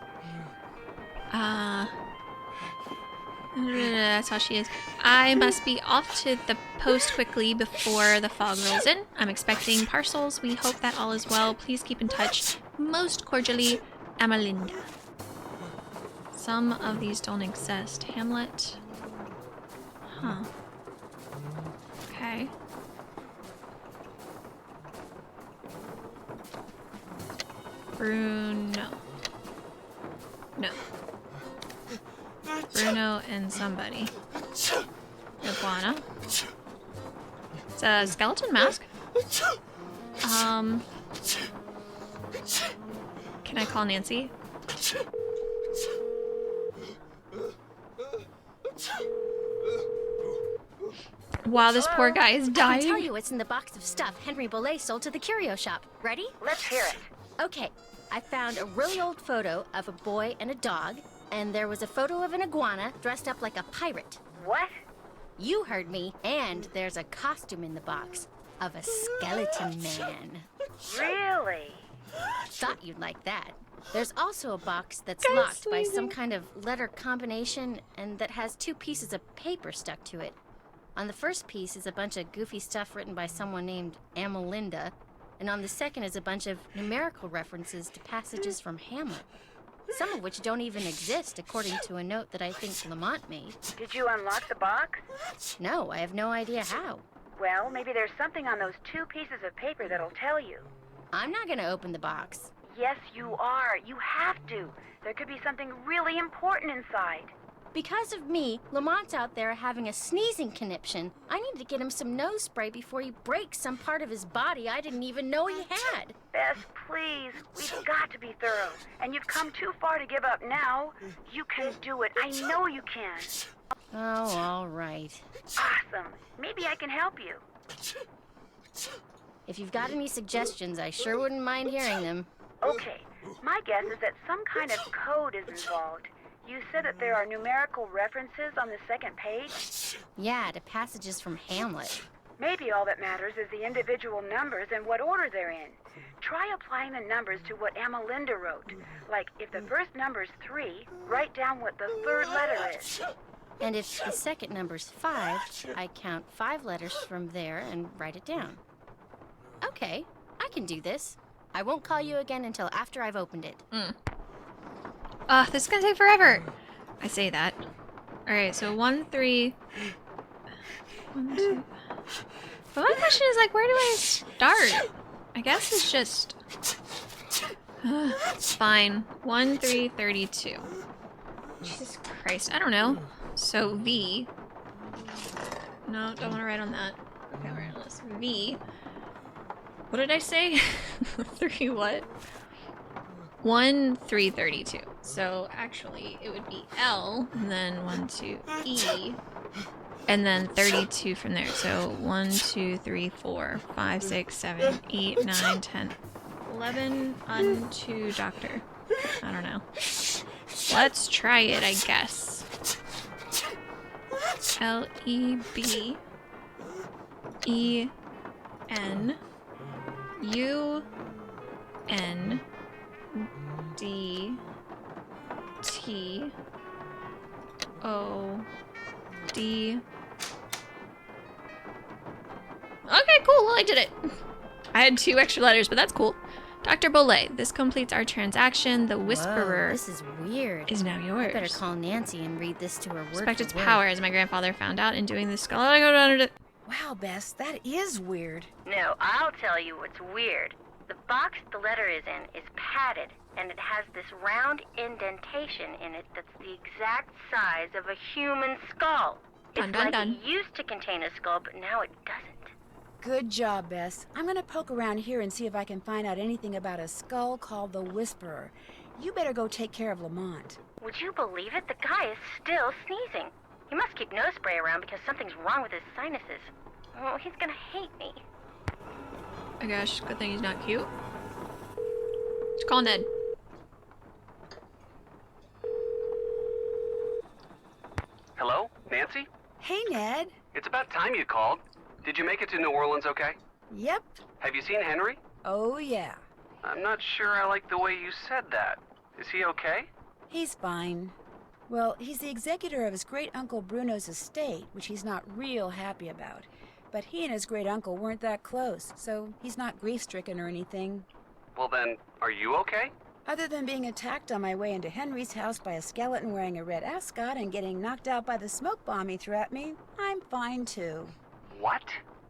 That's how she is. I must be off to the post quickly before the fog rolls in. I'm expecting parcels. We hope that all is well. Please keep in touch. Most cordially, Amalinda. Some of these don't exist. Hamlet. Huh. Okay. Bruno. No. Bruno and somebody. Iguana. It's a skeleton mask. Can I call Nancy? Wow, this poor guy is I can dying. tell you what's in the box of stuff Henry Bolet sold to the curio shop. Ready? Let's hear it. Okay, I found a really old photo of a boy and a dog, and there was a photo of an iguana dressed up like a pirate. What? You heard me. And there's a costume in the box of a skeleton man. Really? Thought you'd like that. There's also a box that's locked by some kind of letter combination and that has 2 pieces of paper stuck to it. On the first piece is a bunch of goofy stuff written by someone named Amalinda, and on the second is a bunch of numerical references to passages from Hamlet, some of which don't even exist according to a note that I think Lamont made. Did you unlock the box? No, I have no idea how. Well, maybe there's something on those 2 pieces of paper that'll tell you. I'm not gonna open the box. Yes, you are. You have to. There could be something really important inside. Because of me, Lamont's out there having a sneezing conniption. I need to get him some nose spray before he breaks some part of his body I didn't even know he had. Bess, please. We've got to be thorough. And you've come too far to give up now. You can do it. I know you can. Oh, all right. Awesome. Maybe I can help you. If you've got any suggestions, I sure wouldn't mind hearing them. Okay. My guess is that some kind of code is involved. You said that there are numerical references on the second page? Yeah, to passages from Hamlet. Maybe all that matters is the individual numbers and what order they're in. Try applying the numbers to what Amalinda wrote. Like, if the first number's 3, write down what the third letter is. And if the second number's 5, I count 5 letters from there and write it down. Okay, I can do this. I won't call you again until after I've opened it. This is gonna take forever. I say that. Alright, so 1, 3... 1, 2... But my question is, like, where do I start? I guess it's just... Fine. 1, 3, 32. Jesus Christ, I don't know. So V... No, don't want to write on that. Okay, we're on this. V... What did I say? 3 what? 1, 3, 32. So actually, it would be L, and then 1, 2, E, and then 32 from there. So 1, 2, 3, 4, 5, 6, 7, 8, 9, 10, 11, unto doctor. I don't know. Let's try it, I guess. L, E, B, E, N, U, N, D, T, O, D. Okay, cool. Well, I did it. I had 2 extra letters, but that's cool. Dr. Bolay, this completes our transaction. The Whisperer Whoa, this is weird. is now yours. I better call Nancy and read this to her word Respect for its word. power, as my grandfather found out in doing this skull. I go down to... Wow, Bess, that is weird. No, I'll tell you what's weird. The box the letter is in is padded, and it has this round indentation in it that's the exact size of a human skull. Dun, It's dun, like dun. it used to contain a skull, but now it doesn't. Good job, Bess. I'm gonna poke around here and see if I can find out anything about a skull called the Whisperer. You better go take care of Lamont. Would you believe it? The guy is still sneezing. He must keep nose spray around because something's wrong with his sinuses. Oh, he's gonna hate me. Oh gosh, good thing he's not cute. Just call Ned. Hello, Nancy? Hey, Ned. It's about time you called. Did you make it to New Orleans okay? Yep. Have you seen Henry? Oh, yeah. I'm not sure I like the way you said that. Is he okay? He's fine. Well, he's the executor of his great-uncle Bruno's estate, which he's not real happy about. But he and his great-uncle weren't that close, so he's not grief-stricken or anything. Well then, are you okay? Other than being attacked on my way into Henry's house by a skeleton wearing a red ascot and getting knocked out by the smoke bomb he threw at me, I'm fine too. What?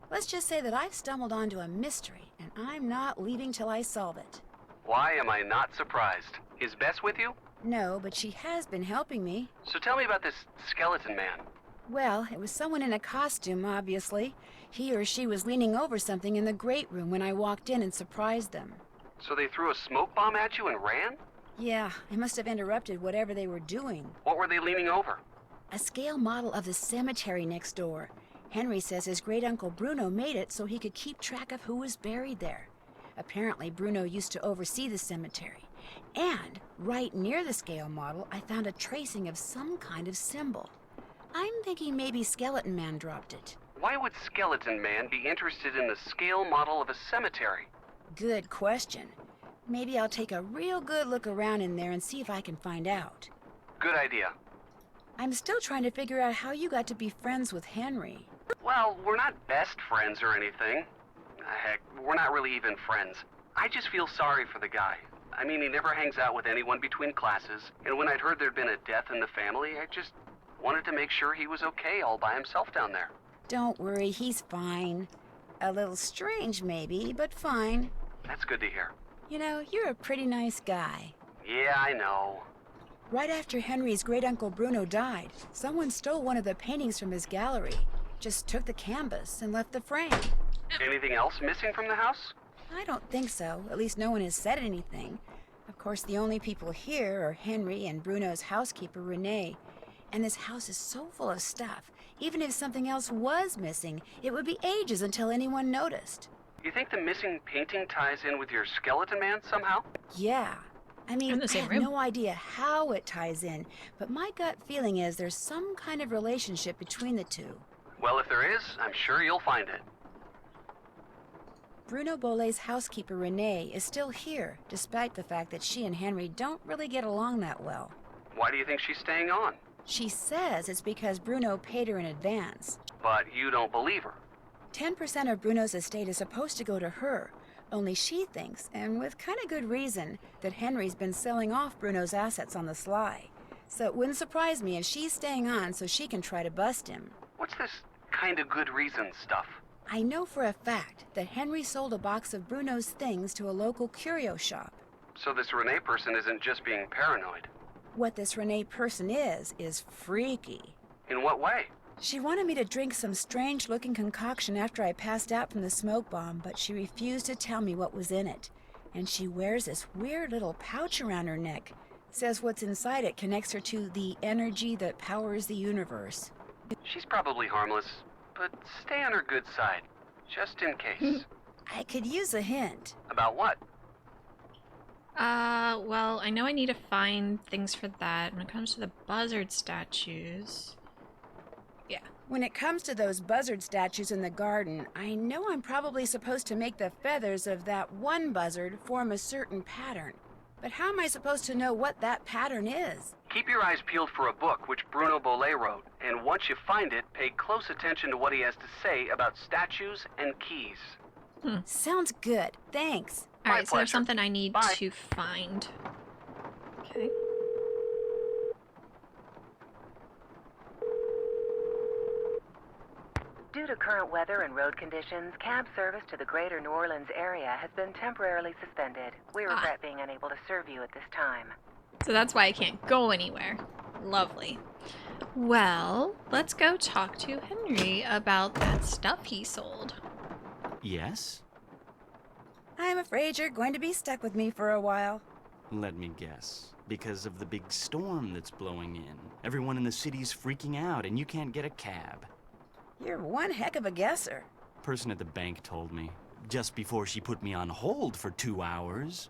Let's just say that I've stumbled onto a mystery, and I'm not leaving till I solve it. Why am I not surprised? Is Bess with you? No, but she has been helping me. So tell me about this skeleton man. Well, it was someone in a costume, obviously. He or she was leaning over something in the great room when I walked in and surprised them. So they threw a smoke bomb at you and ran? Yeah, I must have interrupted whatever they were doing. What were they leaning over? A scale model of the cemetery next door. Henry says his great-uncle Bruno made it so he could keep track of who was buried there. Apparently, Bruno used to oversee the cemetery. And right near the scale model, I found a tracing of some kind of symbol. I'm thinking maybe Skeleton Man dropped it. Why would Skeleton Man be interested in the scale model of a cemetery? Good question. Maybe I'll take a real good look around in there and see if I can find out. Good idea. I'm still trying to figure out how you got to be friends with Henry. Well, we're not best friends or anything. Heck, we're not really even friends. I just feel sorry for the guy. I mean, he never hangs out with anyone between classes, and when I'd heard there'd been a death in the family, I just wanted to make sure he was okay all by himself down there. Don't worry, he's fine. A little strange, maybe, but fine. That's good to hear. You know, you're a pretty nice guy. Yeah, I know. Right after Henry's great-uncle Bruno died, someone stole one of the paintings from his gallery. Just took the canvas and left the frame. Anything else missing from the house? I don't think so. At least no one has said anything. Of course, the only people here are Henry and Bruno's housekeeper, Renee. And this house is so full of stuff. Even if something else was missing, it would be ages until anyone noticed. You think the missing painting ties in with your skeleton man somehow? Yeah. I mean, In the I same have room. no idea how it ties in, but my gut feeling is there's some kind of relationship between the two. Well, if there is, I'm sure you'll find it. Bruno Bolet's housekeeper, Renee, is still here, despite the fact that she and Henry don't really get along that well. Why do you think she's staying on? She says it's because Bruno paid her in advance. But you don't believe her. 10% of Bruno's estate is supposed to go to her, only she thinks, and with kind of good reason, that Henry's been selling off Bruno's assets on the sly. So it wouldn't surprise me if she's staying on so she can try to bust him. What's this kind of good reason stuff? I know for a fact that Henry sold a box of Bruno's things to a local curio shop. So this Renee person isn't just being paranoid. What this Renee person is freaky. In what way? She wanted me to drink some strange-looking concoction after I passed out from the smoke bomb, but she refused to tell me what was in it. And she wears this weird little pouch around her neck. Says what's inside it connects her to the energy that powers the universe. She's probably harmless, but stay on her good side, just in case. I could use a hint. About what? Well, I know I need to find things for that. When it comes to the buzzard statues... Yeah. When it comes to those buzzard statues in the garden, I know I'm probably supposed to make the feathers of that one buzzard form a certain pattern. But how am I supposed to know what that pattern is? Keep your eyes peeled for a book which Bruno Bolet wrote, and once you find it, pay close attention to what he has to say about statues and keys. Sounds good. Thanks. All My right, so there's pleasure. something I need Bye. to find. Okay. Due to current weather and road conditions, cab service to the greater New Orleans area has been temporarily suspended. We regret being unable to serve you at this time. So that's why I can't go anywhere. Lovely. Well, let's go talk to Henry about that stuff he sold. Yes? I'm afraid you're going to be stuck with me for a while. Let me guess. Because of the big storm that's blowing in. Everyone in the city's freaking out, and you can't get a cab. You're one heck of a guesser. Person at the bank told me. Just before she put me on hold for 2 hours.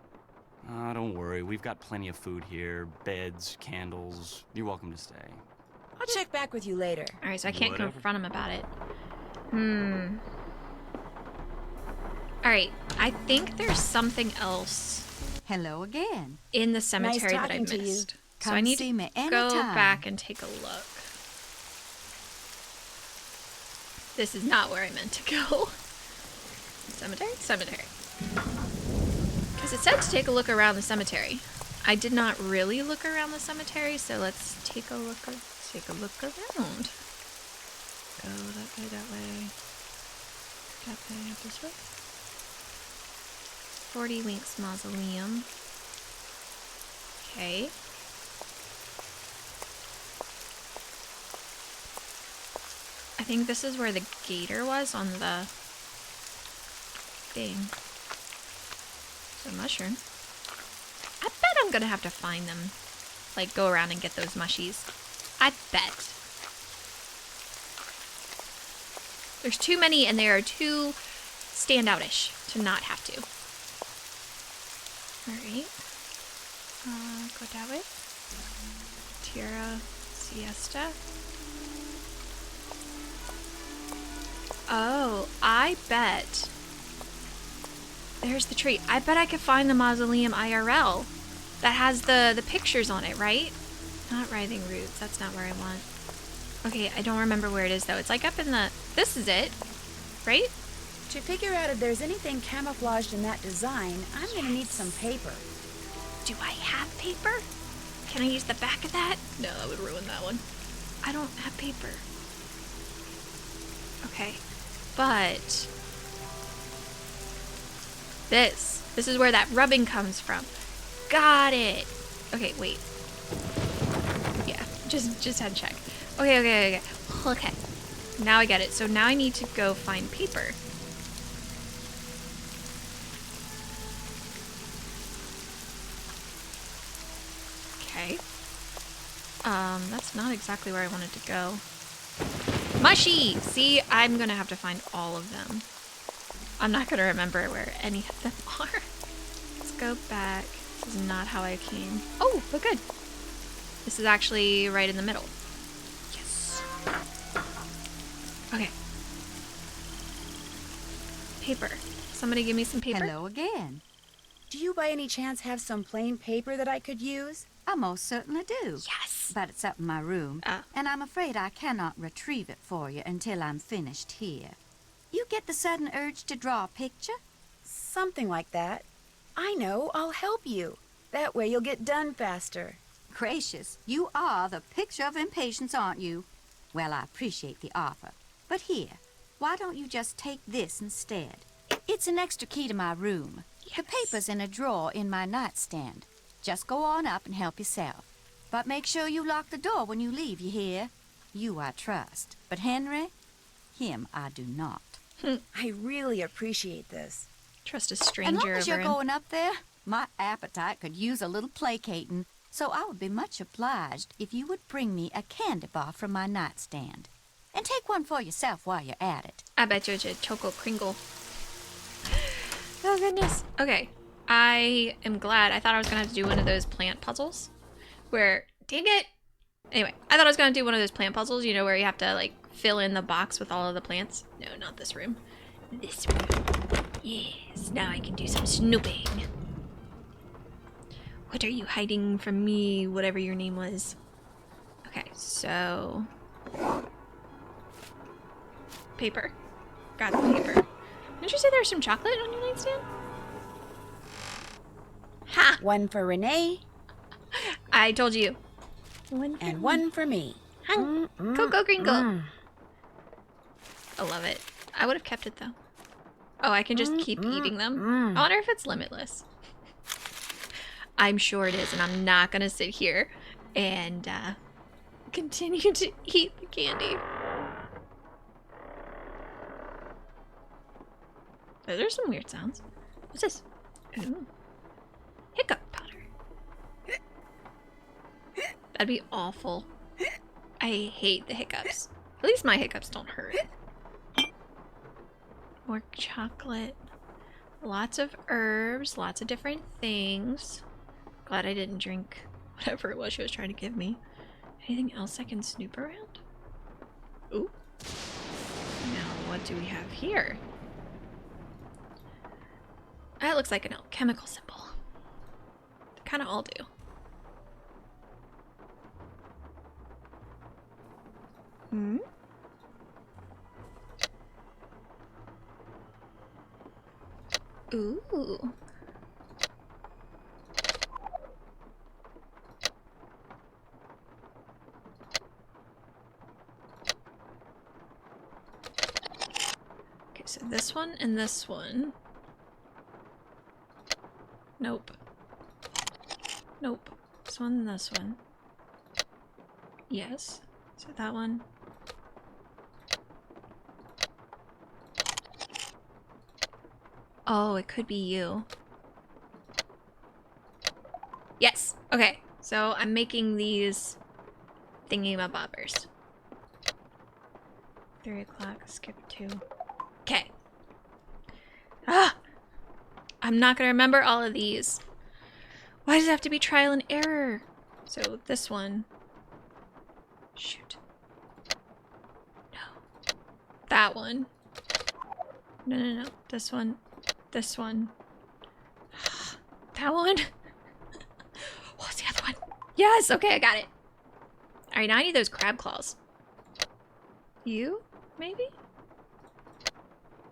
Oh, don't worry. We've got plenty of food here. Beds, candles. You're welcome to stay. I'll check back with you later. All right, so I can't Whatever. confront him about it. All right, I think there's something else Hello again. in the cemetery that I talking to you. missed. So Come I need see to me go anytime. back and take a look. This is not where I meant to go. Cemetery? Cemetery. Because it said to take a look around the cemetery. I did not really look around the cemetery, so let's take a look around. Go that way, that way. That way, up this way. 40 Winks Mausoleum. Okay. I think this is where the gator was on the thing. It's a mushroom. I bet I'm gonna have to find them. Like, go around and get those mushies. I bet. There's too many and they are too standoutish to not have to. Alright. Go that way. Tierra Siesta. Oh, I bet. There's the tree. I bet I could find the mausoleum IRL. That has the pictures on it, right? Not Writhing Roots. That's not where I want. Okay, I don't remember where it is, though. It's like up in the... This is it, right? To figure out if there's anything camouflaged in that design, I'm gonna need some paper. Do I have paper? Can I use the back of that? No, that would ruin that one. I don't have paper. Okay, but... This is where that rubbing comes from. Got it. Okay, wait. Yeah, just had to check. Okay. Now I get it. So now I need to go find paper. Okay. That's not exactly where I wanted to go. Mushy! See, I'm gonna have to find all of them. I'm not gonna remember where any of them are. Let's go back. This is not how I came. Oh, but good. This is actually right in the middle. Yes. Okay. Paper. Somebody give me some paper. Hello again. Do you by any chance have some plain paper that I could use? I most certainly do. Yes. But it's up in my room, Ah. and I'm afraid I cannot retrieve it for you until I'm finished here. You get the sudden urge to draw a picture? Something like that. I know, I'll help you. That way you'll get done faster. Gracious, you are the picture of impatience, aren't you? Well, I appreciate the offer. But here, why don't you just take this instead? It's an extra key to my room. The paper's in a drawer in my nightstand. Just go on up and help yourself. But make sure you lock the door when you leave, you hear? You I trust. But Henry, him I do not. I really appreciate this. Trust a And stranger long as over you're in... going up there, my appetite could use a little placating, so I would be much obliged if you would bring me a candy bar from my nightstand. And take one for yourself while you're at it. I bet you it's a Choco Kringle. Oh, goodness. Okay. I am glad. I thought I was going to have to do one of those plant puzzles. Where... Dang it! Anyway, I thought I was going to do one of those plant puzzles, you know, where you have to, like, fill in the box with all of the plants. No, not this room. This room. Yes, now I can do some snooping. What are you hiding from me, whatever your name was? Okay, so... Paper. Got the paper. Didn't you say there was some chocolate on your nightstand? Ha! One for Renee, I told you. and one for me. Coco Kringle. I love it. I would have kept it though. Oh, I can just keep eating them. I wonder if it's limitless. I'm sure it is, and I'm not gonna sit here and continue to eat the candy. Those are some weird sounds. What's this? Ooh. Hiccup powder. That'd be awful. I hate the hiccups. At least my hiccups don't hurt. More chocolate. Lots of herbs. Lots of different things. Glad I didn't drink whatever it was she was trying to give me. Anything else I can snoop around? Ooh. Now, what do we have here? That looks like an alchemical symbol. They kind of all do. Hmm? Ooh. Okay, so this one and this one. Nope. Nope. This one and this one. Yes. So that one. Oh, it could be you. Yes. Okay. So I'm making these thingy-mabobbers. 3 o'clock, skip 2. Okay. Ah! I'm not gonna remember all of these. Why does it have to be trial and error? So this one. Shoot. No. That one. No, no, no. This one. This one. That one. What's the other one? Yes! Okay, I got it. Alright, now I need those crab claws. You? Maybe?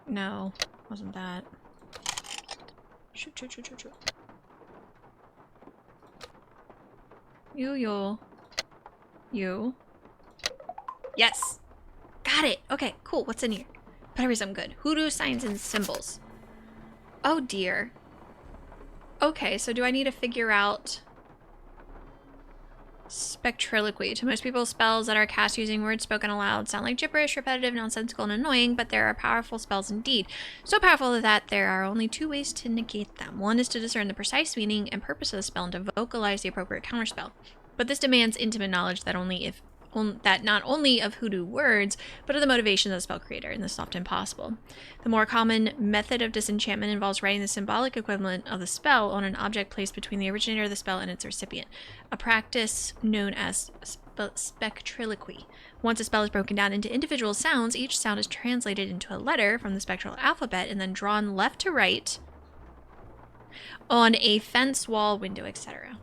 No. Wasn't that. Shoot, shoot, shoot, shoot, shoot. You. Yes! Got it! Okay, cool. What's in here? Better be something good. Hoodoo signs and symbols. Oh dear. Okay, so do I need to figure out spectriloquy? To most people, spells that are cast using words spoken aloud sound like gibberish, repetitive, nonsensical, and annoying, but there are powerful spells indeed. So powerful that there are only 2 ways to negate them. One is to discern the precise meaning and purpose of the spell and to vocalize the appropriate counterspell. But this demands intimate knowledge that not only of hoodoo words, but of the motivation of the spell creator, and this is often impossible. The more common method of disenchantment involves writing the symbolic equivalent of the spell on an object placed between the originator of the spell and its recipient, a practice known as spectriloquy. Once a spell is broken down into individual sounds, each sound is translated into a letter from the spectral alphabet and then drawn left to right on a fence, wall, window, etc.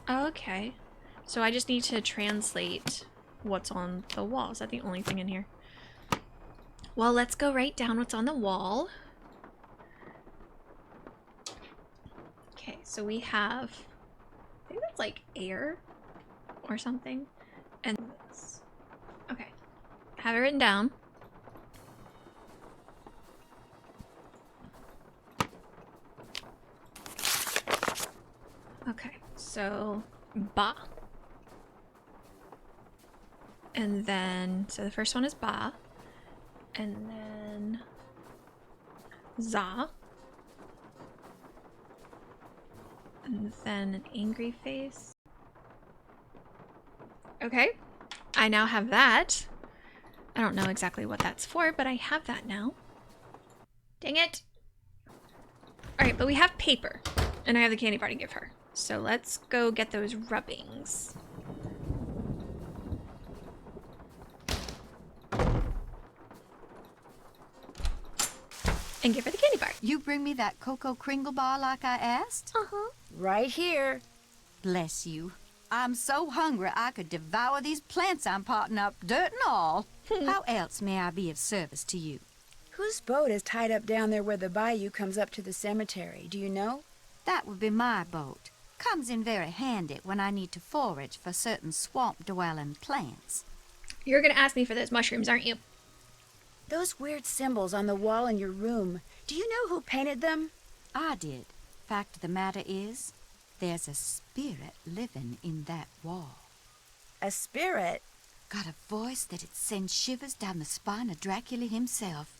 Okay. So I just need to translate what's on the wall. Is that the only thing in here? Well, let's go write down what's on the wall. Okay, so we have, I think that's like air or something. And this. Okay. Have it written down. Okay, so ba. And then, so the first one is ba. And then za. And then an angry face. Okay, I now have that. I don't know exactly what that's for, but I have that now. Dang it. Alright, but we have paper. And I have the candy bar to give her. So let's go get those rubbings. And give her the candy bar. You bring me that Coco Kringle bar like I asked? Uh-huh. Right here. Bless you. I'm so hungry I could devour these plants I'm potting up, dirt and all. How else may I be of service to you? Whose boat is tied up down there where the bayou comes up to the cemetery? Do you know? That would be my boat. Comes in very handy when I need to forage for certain swamp-dwelling plants. You're gonna ask me for those mushrooms, aren't you? Those weird symbols on the wall in your room, do you know who painted them? I did. Fact of the matter is, there's a spirit living in that wall. A spirit? Got a voice that it sends shivers down the spine of Dracula himself.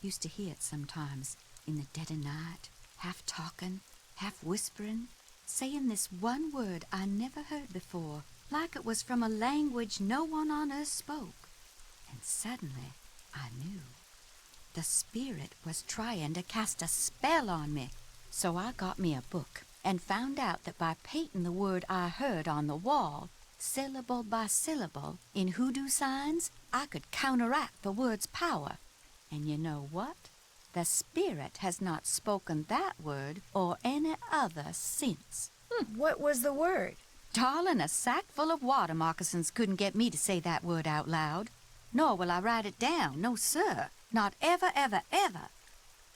Used to hear it sometimes, in the dead of night, half talking, half whispering, saying this one word I never heard before, like it was from a language no one on earth spoke. And suddenly, I knew. The spirit was trying to cast a spell on me. So I got me a book and found out that by painting the word I heard on the wall, syllable by syllable, in hoodoo signs, I could counteract the word's power. And you know what? The spirit has not spoken that word or any other since. What was the word? Darling, a sack full of water moccasins couldn't get me to say that word out loud. Nor will I write it down. No, sir. Not ever, ever, ever.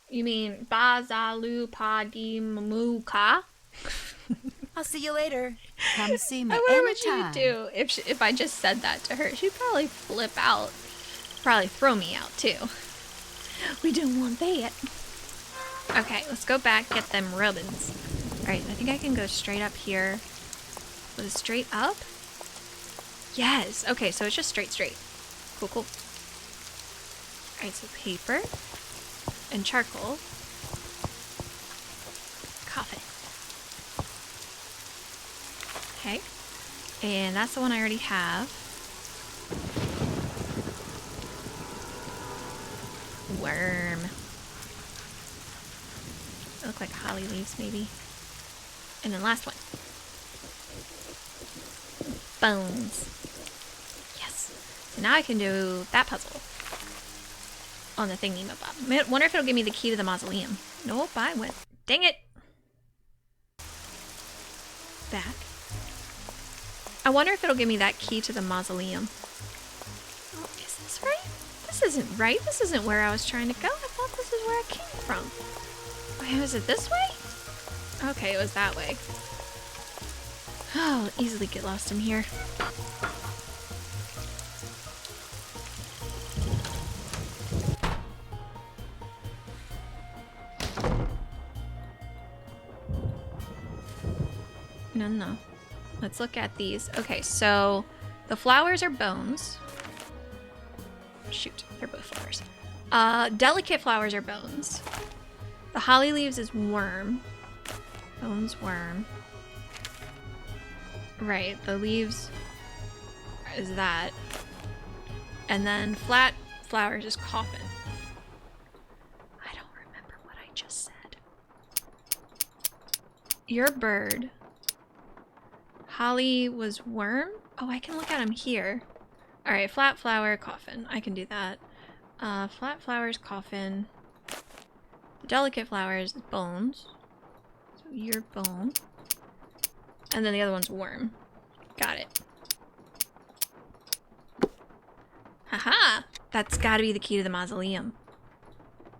You mean Bazalu Padi Mamuka? I'll see you later. Come see me I wonder what she anytime. would do if I just said that to her. She'd probably flip out. Probably throw me out, too. We don't want that. Okay, let's go back, get them ribbons. Alright, I think I can go straight up here. Was it straight up? Yes. Okay, so it's just straight. Cool, cool. Alright, so paper and charcoal. Coffin. Okay. And that's the one I already have. Worm. They look like holly leaves, maybe. And then last one. Bones. Yes. So now I can do that puzzle on the thingy-ma-bob. Wonder if it'll give me the key to the mausoleum. Nope, I went. Dang it! Back. I wonder if it'll give me that key to the mausoleum. Oh, is this right? This isn't right. This isn't where I was trying to go. I thought this is where I came from. Wait, was it this way? Okay, it was that way. Oh, I'll easily get lost in here. No. Let's look at these. Okay, so the flowers are bones. Shoot, they're both flowers. Delicate flowers are bones. The holly leaves is worm. Bones, worm. Right, the leaves is that. And then flat flowers is coffin. I don't remember what I just said. Your bird. Holly was worm? Oh, I can look at them here. Alright, flat flower, coffin. I can do that. Flat flowers, coffin. The delicate flowers, bones. So your bone. And then the other one's worm. Got it. Haha! That's gotta be the key to the mausoleum.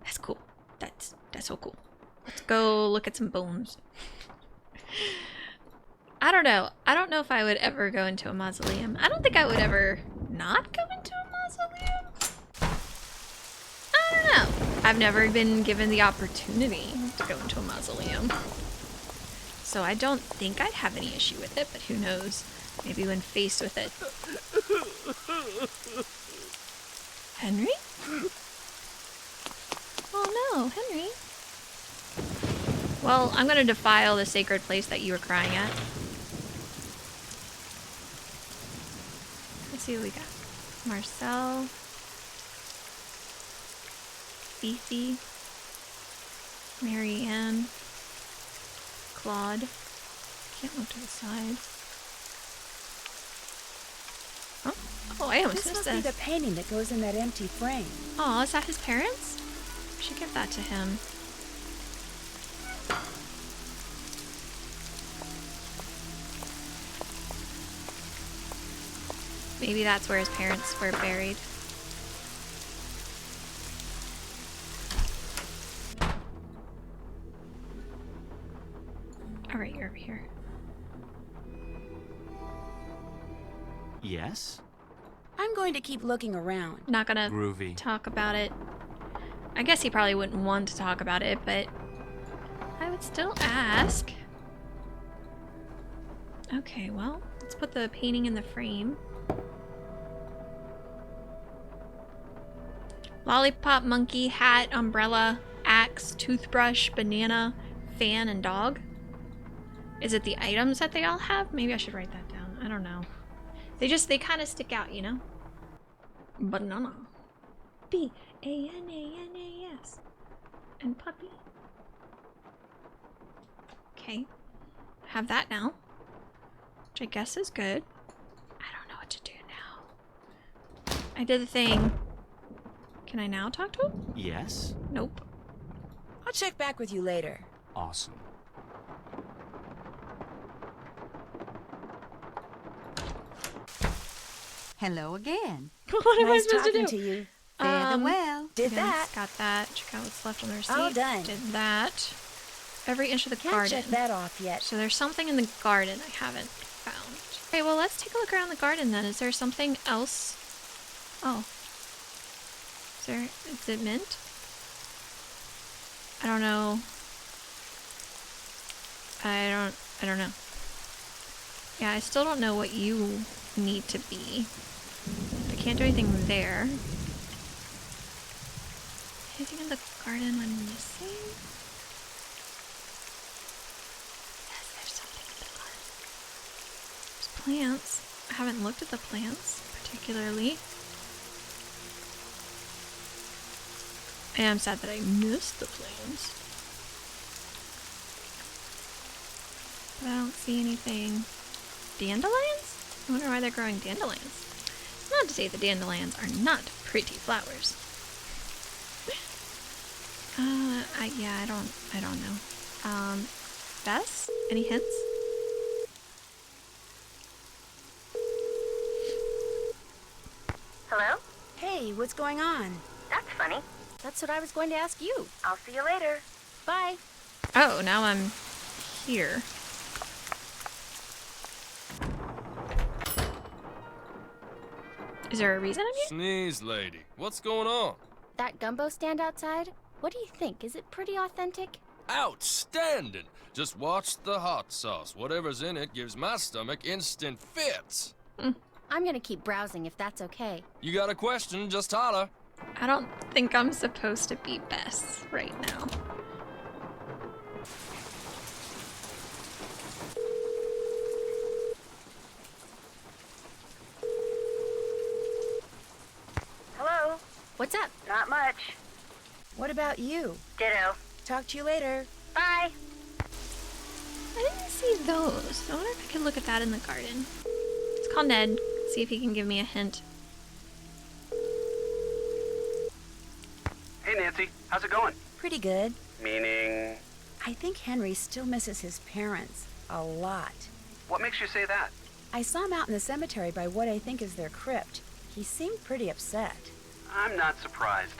That's cool. That's so cool. Let's go look at some bones. I don't know. I don't know if I would ever go into a mausoleum. I don't think I would ever not go into a mausoleum. I don't know. I've never been given the opportunity to go into a mausoleum. So I don't think I'd have any issue with it, but who knows? Maybe when faced with it. Henry? Oh no, Henry. Well, I'm gonna defile the sacred place that you were crying at. Let's see what we got. Marcel. Fifi. Marianne. Claude. Can't look to the side. Oh, I almost This missed must be this. the painting that goes in that empty frame. Oh, is that his parents? We should give that to him. Maybe that's where his parents were buried. All right, you're over here. Yes? I'm going to keep looking around. Not gonna Groovy. talk about it. I guess he probably wouldn't want to talk about it, but I would still ask. Okay, well, let's put the painting in the frame. Lollipop, monkey, hat, umbrella, axe, toothbrush, banana, fan, and dog. Is it the items that they all have? Maybe I should write that down. I don't know. They kind of stick out, you know? Banana. B-A-N-A-N-A-S. And puppy. Okay. Have that now. Which I guess is good. I don't know what to do now. I did the thing. Can I now talk to him? Yes? Nope. I'll check back with you later. Awesome. Hello again. What am I Nice supposed to talking do? to you. Fare thee well. Did Yes, that. got that. Check out what's left on the receipt. All done. Did that. Every inch of the Can't garden. check that off yet. So there's something in the garden I haven't found. Okay, well, let's take a look around the garden then. Is there something else? Oh. Is it mint? I don't know. I don't know. Yeah, I still don't know what you need to be. I can't do anything there. Anything in the garden I'm missing? Yes, there's something in the garden. There's plants. I haven't looked at the plants particularly. I am sad that I missed the plants. But I don't see anything. Dandelions? I wonder why they're growing dandelions. Not to say the dandelions are not pretty flowers. I don't know. Bess? Any hints? Hello? Hey, what's going on? That's funny. That's what I was going to ask you. I'll see you later. Bye. Oh, now I'm here. Is there a reason I'm here? Sneeze lady, what's going on? That gumbo stand outside? What do you think? Is it pretty authentic? Outstanding! Just watch the hot sauce. Whatever's in it gives my stomach instant fits. I'm gonna keep browsing if that's okay. You got a question, just holler. I don't think I'm supposed to be Bess right now. Hello? What's up? Not much. What about you? Ditto. Talk to you later. Bye. I didn't see those. I wonder if I can look at that in the garden. Let's call Ned, see if he can give me a hint. Hey, Nancy. How's it going? Pretty good. Meaning... I think Henry still misses his parents. A lot. What makes you say that? I saw him out in the cemetery by what I think is their crypt. He seemed pretty upset. I'm not surprised.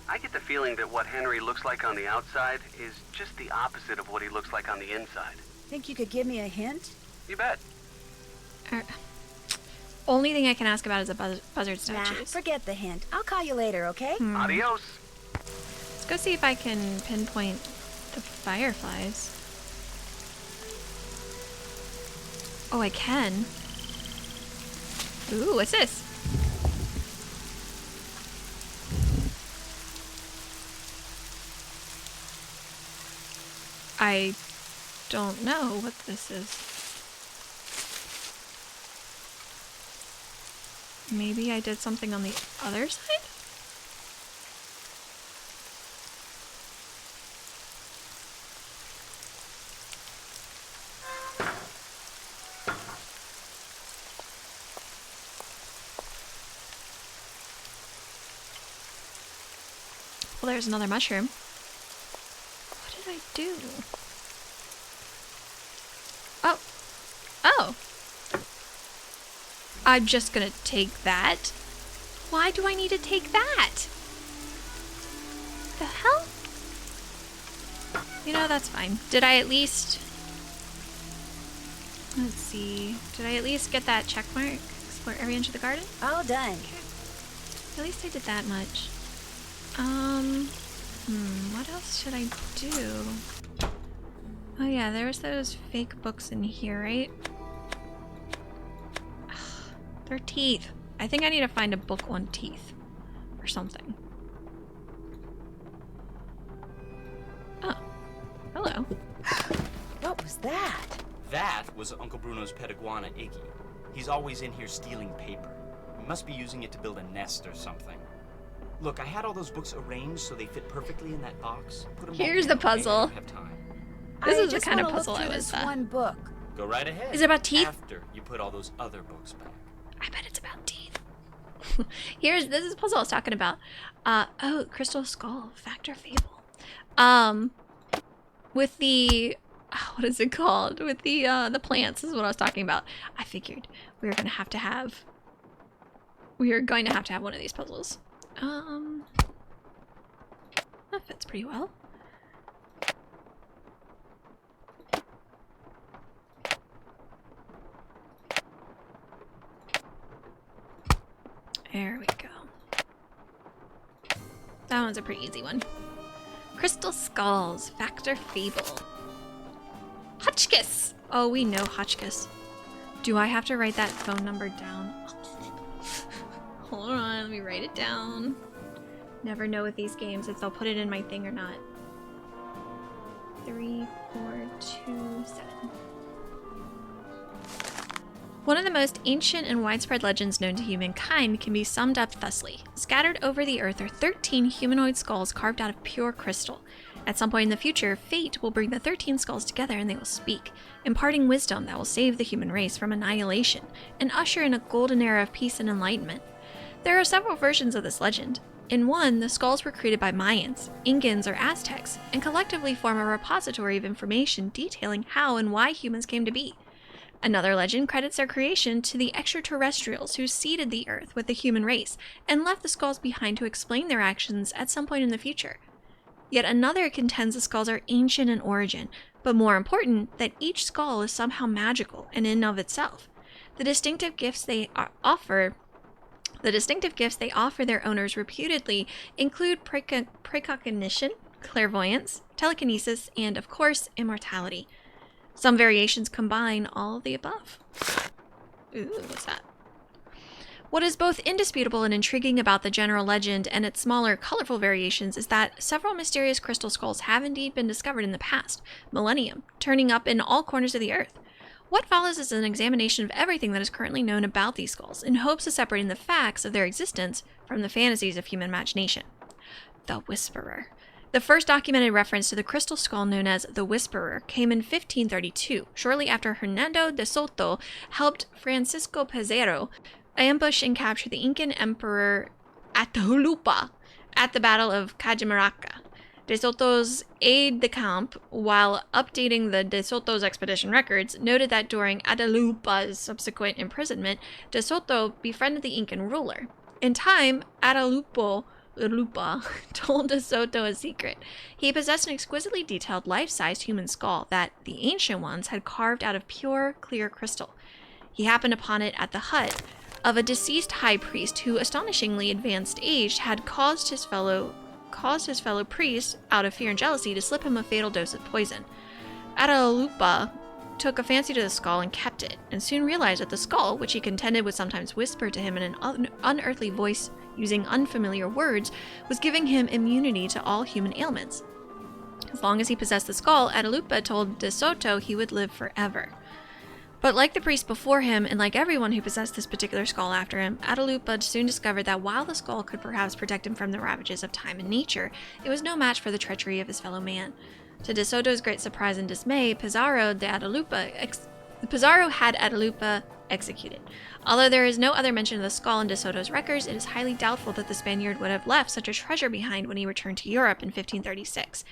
I get the feeling that what Henry looks like on the outside is just the opposite of what he looks like on the inside. Think you could give me a hint? You bet. Only thing I can ask about is the buzzard Nah, statues. forget the hint. I'll call you later, okay? Adios. Let's go see if I can pinpoint the fireflies. Oh, I can. Ooh, what's this? I don't know what this is. Maybe I did something on the other side? Well, there's another mushroom. What did I do? Oh. Oh. I'm just gonna take that. Why do I need to take that? The hell? You know, that's fine. Did I at least Let's see. Did I at least get that check mark? Explore every inch of the garden? All done. At least I did that much. What else should I do? Oh yeah, there was those fake books in here, right? Ugh, they're teeth. I think I need to find a book on teeth. Or something. Oh. Hello. What was that? That was Uncle Bruno's pet iguana, Iggy. He's always in here stealing paper. He must be using it to build a nest or something. Look, I had all those books arranged so they fit perfectly in that box. Put 'em Here's back the in, okay? I puzzle. don't have time. This I is the just kind of wanna look puzzle I through was this one book. Go right ahead. Is it about teeth? After you put all those other books back. I bet it's about teeth. This is the puzzle I was talking about. Oh, Crystal Skull, Fact or Fable. With the what is it called? With the plants is what I was talking about. I figured we were going to have to have one of these puzzles. That fits pretty well. There we go. That one's a pretty easy one. Crystal Skulls, Fact or Fable. Hotchkiss! Oh, we know Hotchkiss. Do I have to write that phone number down? Hold on, let me write it down. Never know with these games if they'll put it in my thing or not. 3427. One of the most ancient and widespread legends known to humankind can be summed up thusly. Scattered over the earth are 13 humanoid skulls carved out of pure crystal. At some point in the future, fate will bring the 13 skulls together and they will speak, imparting wisdom that will save the human race from annihilation and usher in a golden era of peace and enlightenment. There are several versions of this legend. In one, the skulls were created by Mayans, Incans, or Aztecs, and collectively form a repository of information detailing how and why humans came to be. Another legend credits their creation to the extraterrestrials who seeded the Earth with the human race and left the skulls behind to explain their actions at some point in the future. Yet another contends the skulls are ancient in origin, but more important, that each skull is somehow magical and in and of itself. The distinctive gifts they offer their owners reputedly include precognition, clairvoyance, telekinesis, and, of course, immortality. Some variations combine all of the above. Ooh, what's that? What is both indisputable and intriguing about the general legend and its smaller, colorful variations is that several mysterious crystal skulls have indeed been discovered in the past millennium, turning up in all corners of the earth. What follows is an examination of everything that is currently known about these skulls, in hopes of separating the facts of their existence from the fantasies of human imagination. The Whisperer. The first documented reference to the crystal skull, known as the Whisperer, came in 1532, shortly after Hernando de Soto helped Francisco Pizarro ambush and capture the Incan Emperor Atahualpa at the Battle of Cajamarca. De Soto's aide-de-camp, while updating the De Soto's expedition records, noted that during Atahualpa's subsequent imprisonment, De Soto befriended the Incan ruler. In time, Atahualpa told De Soto a secret. He possessed an exquisitely detailed life-sized human skull that the ancient ones had carved out of pure, clear crystal. He happened upon it at the hut of a deceased high priest who, astonishingly advanced age, had caused his fellow priest, out of fear and jealousy, to slip him a fatal dose of poison. Atahualpa took a fancy to the skull and kept it, and soon realized that the skull, which he contended would sometimes whisper to him in an unearthly voice using unfamiliar words, was giving him immunity to all human ailments. As long as he possessed the skull, Atahualpa told De Soto he would live forever. But like the priest before him, and like everyone who possessed this particular skull after him, Atahualpa soon discovered that while the skull could perhaps protect him from the ravages of time and nature, it was no match for the treachery of his fellow man. To De Soto's great surprise and dismay, Pizarro had Atahualpa executed. Although there is no other mention of the skull in De Soto's records, it is highly doubtful that the Spaniard would have left such a treasure behind when he returned to Europe in 1536.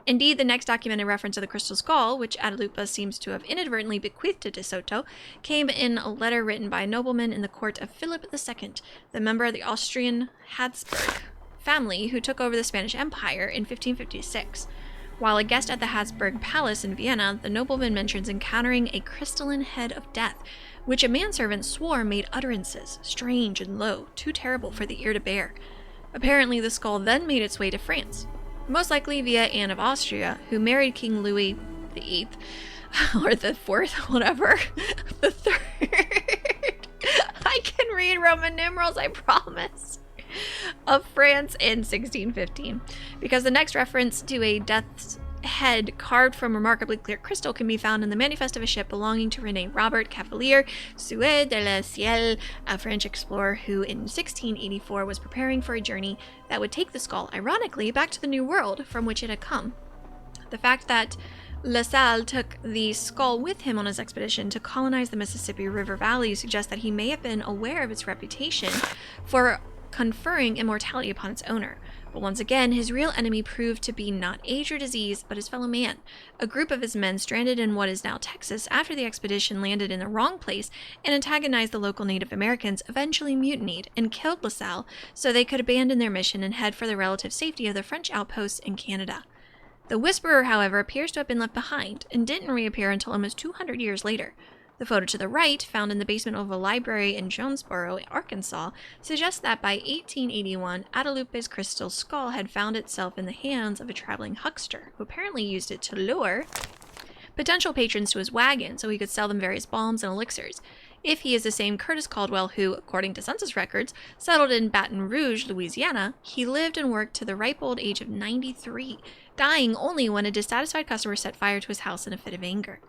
Indeed, the next documented reference of the crystal skull, which Atahualpa seems to have inadvertently bequeathed to De Soto, came in a letter written by a nobleman in the court of Philip II, the member of the Austrian Habsburg family who took over the Spanish Empire in 1556. While a guest at the Habsburg Palace in Vienna, the nobleman mentions encountering a crystalline head of death, which a manservant swore made utterances, strange and low, too terrible for the ear to bear. Apparently, the skull then made its way to France, most likely via Anne of Austria, who married King Louis VIII, or the Fourth, whatever, the Third. I can read Roman numerals, I promise. Of France in 1615, because the next reference to a death's head carved from remarkably clear crystal can be found in the manifest of a ship belonging to René Robert Cavelier Suet de la Ciel, a French explorer who in 1684 was preparing for a journey that would take the skull, ironically, back to the New World from which it had come. The fact that La Salle took the skull with him on his expedition to colonize the Mississippi River Valley suggests that he may have been aware of its reputation for conferring immortality upon its owner. But once again, his real enemy proved to be not age or disease, but his fellow man. A group of his men stranded in what is now Texas after the expedition landed in the wrong place and antagonized the local Native Americans eventually mutinied and killed La Salle so they could abandon their mission and head for the relative safety of the French outposts in Canada. The Whisperer, however, appears to have been left behind and didn't reappear until almost 200 years later. The photo to the right, found in the basement of a library in Jonesboro, Arkansas, suggests that by 1881, Adalupe's crystal skull had found itself in the hands of a traveling huckster, who apparently used it to lure potential patrons to his wagon so he could sell them various balms and elixirs. If he is the same Curtis Caldwell who, according to census records, settled in Baton Rouge, Louisiana, he lived and worked to the ripe old age of 93, dying only when a dissatisfied customer set fire to his house in a fit of anger.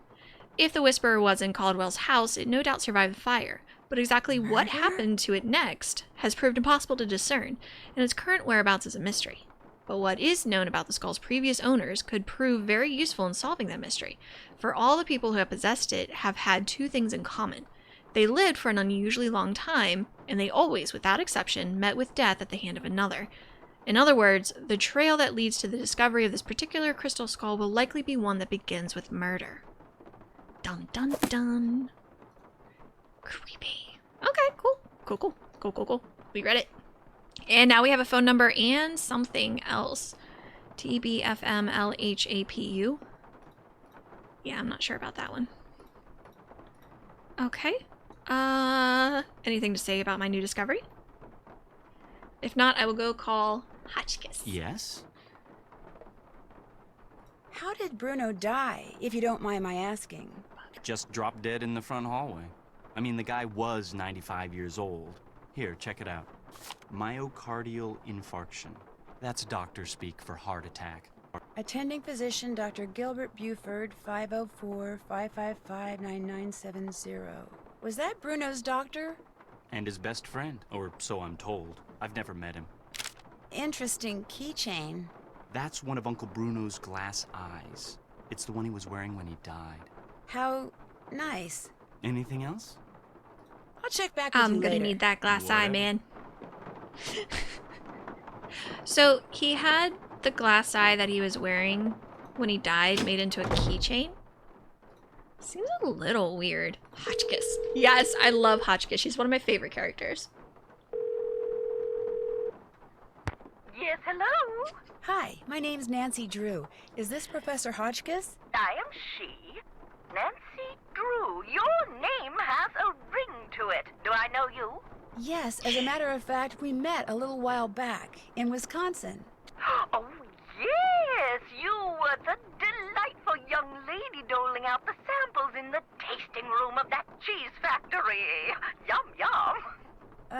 If the Whisperer was in Caldwell's house, it no doubt survived the fire, but exactly what happened to it next has proved impossible to discern, and its current whereabouts is a mystery. But what is known about the skull's previous owners could prove very useful in solving that mystery, for all the people who have possessed it have had two things in common. They lived for an unusually long time, and they always, without exception, met with death at the hand of another. In other words, the trail that leads to the discovery of this particular crystal skull will likely be one that begins with murder. Dun dun dun. Creepy. Okay, cool. We read it. And now we have a phone number and something else. TBFMLHAPU. Yeah, I'm not sure about that one. Okay. Anything to say about my new discovery? If not, I will go call Hotchkiss. Yes? How did Bruno die, if you don't mind my asking? Just dropped dead in the front hallway. I mean, the guy was 95 years old. Here, check it out. Myocardial infarction. That's doctor speak for heart attack. Attending physician Dr. Gilbert Buford, 504-555-9970. Was that Bruno's doctor? And his best friend, or so I'm told. I've never met him. Interesting keychain. That's one of Uncle Bruno's glass eyes. It's the one he was wearing when he died. How nice. Anything else? I'll check back with you later. I'm gonna need that glass eye, man. So he had the glass eye that he was wearing when he died made into a keychain. Seems a little weird. Hotchkiss. Yes, I love Hotchkiss. She's one of my favorite characters. Yes, hello? Hi, my name's Nancy Drew. Is this Professor Hotchkiss? I am she, Nancy Drew. Your name has a ring to it. Do I know you? Yes, as a matter of fact, we met a little while back in Wisconsin. Oh, yes, you were the delightful young lady doling out the samples in the tasting room of that cheese factory. Yum, yum.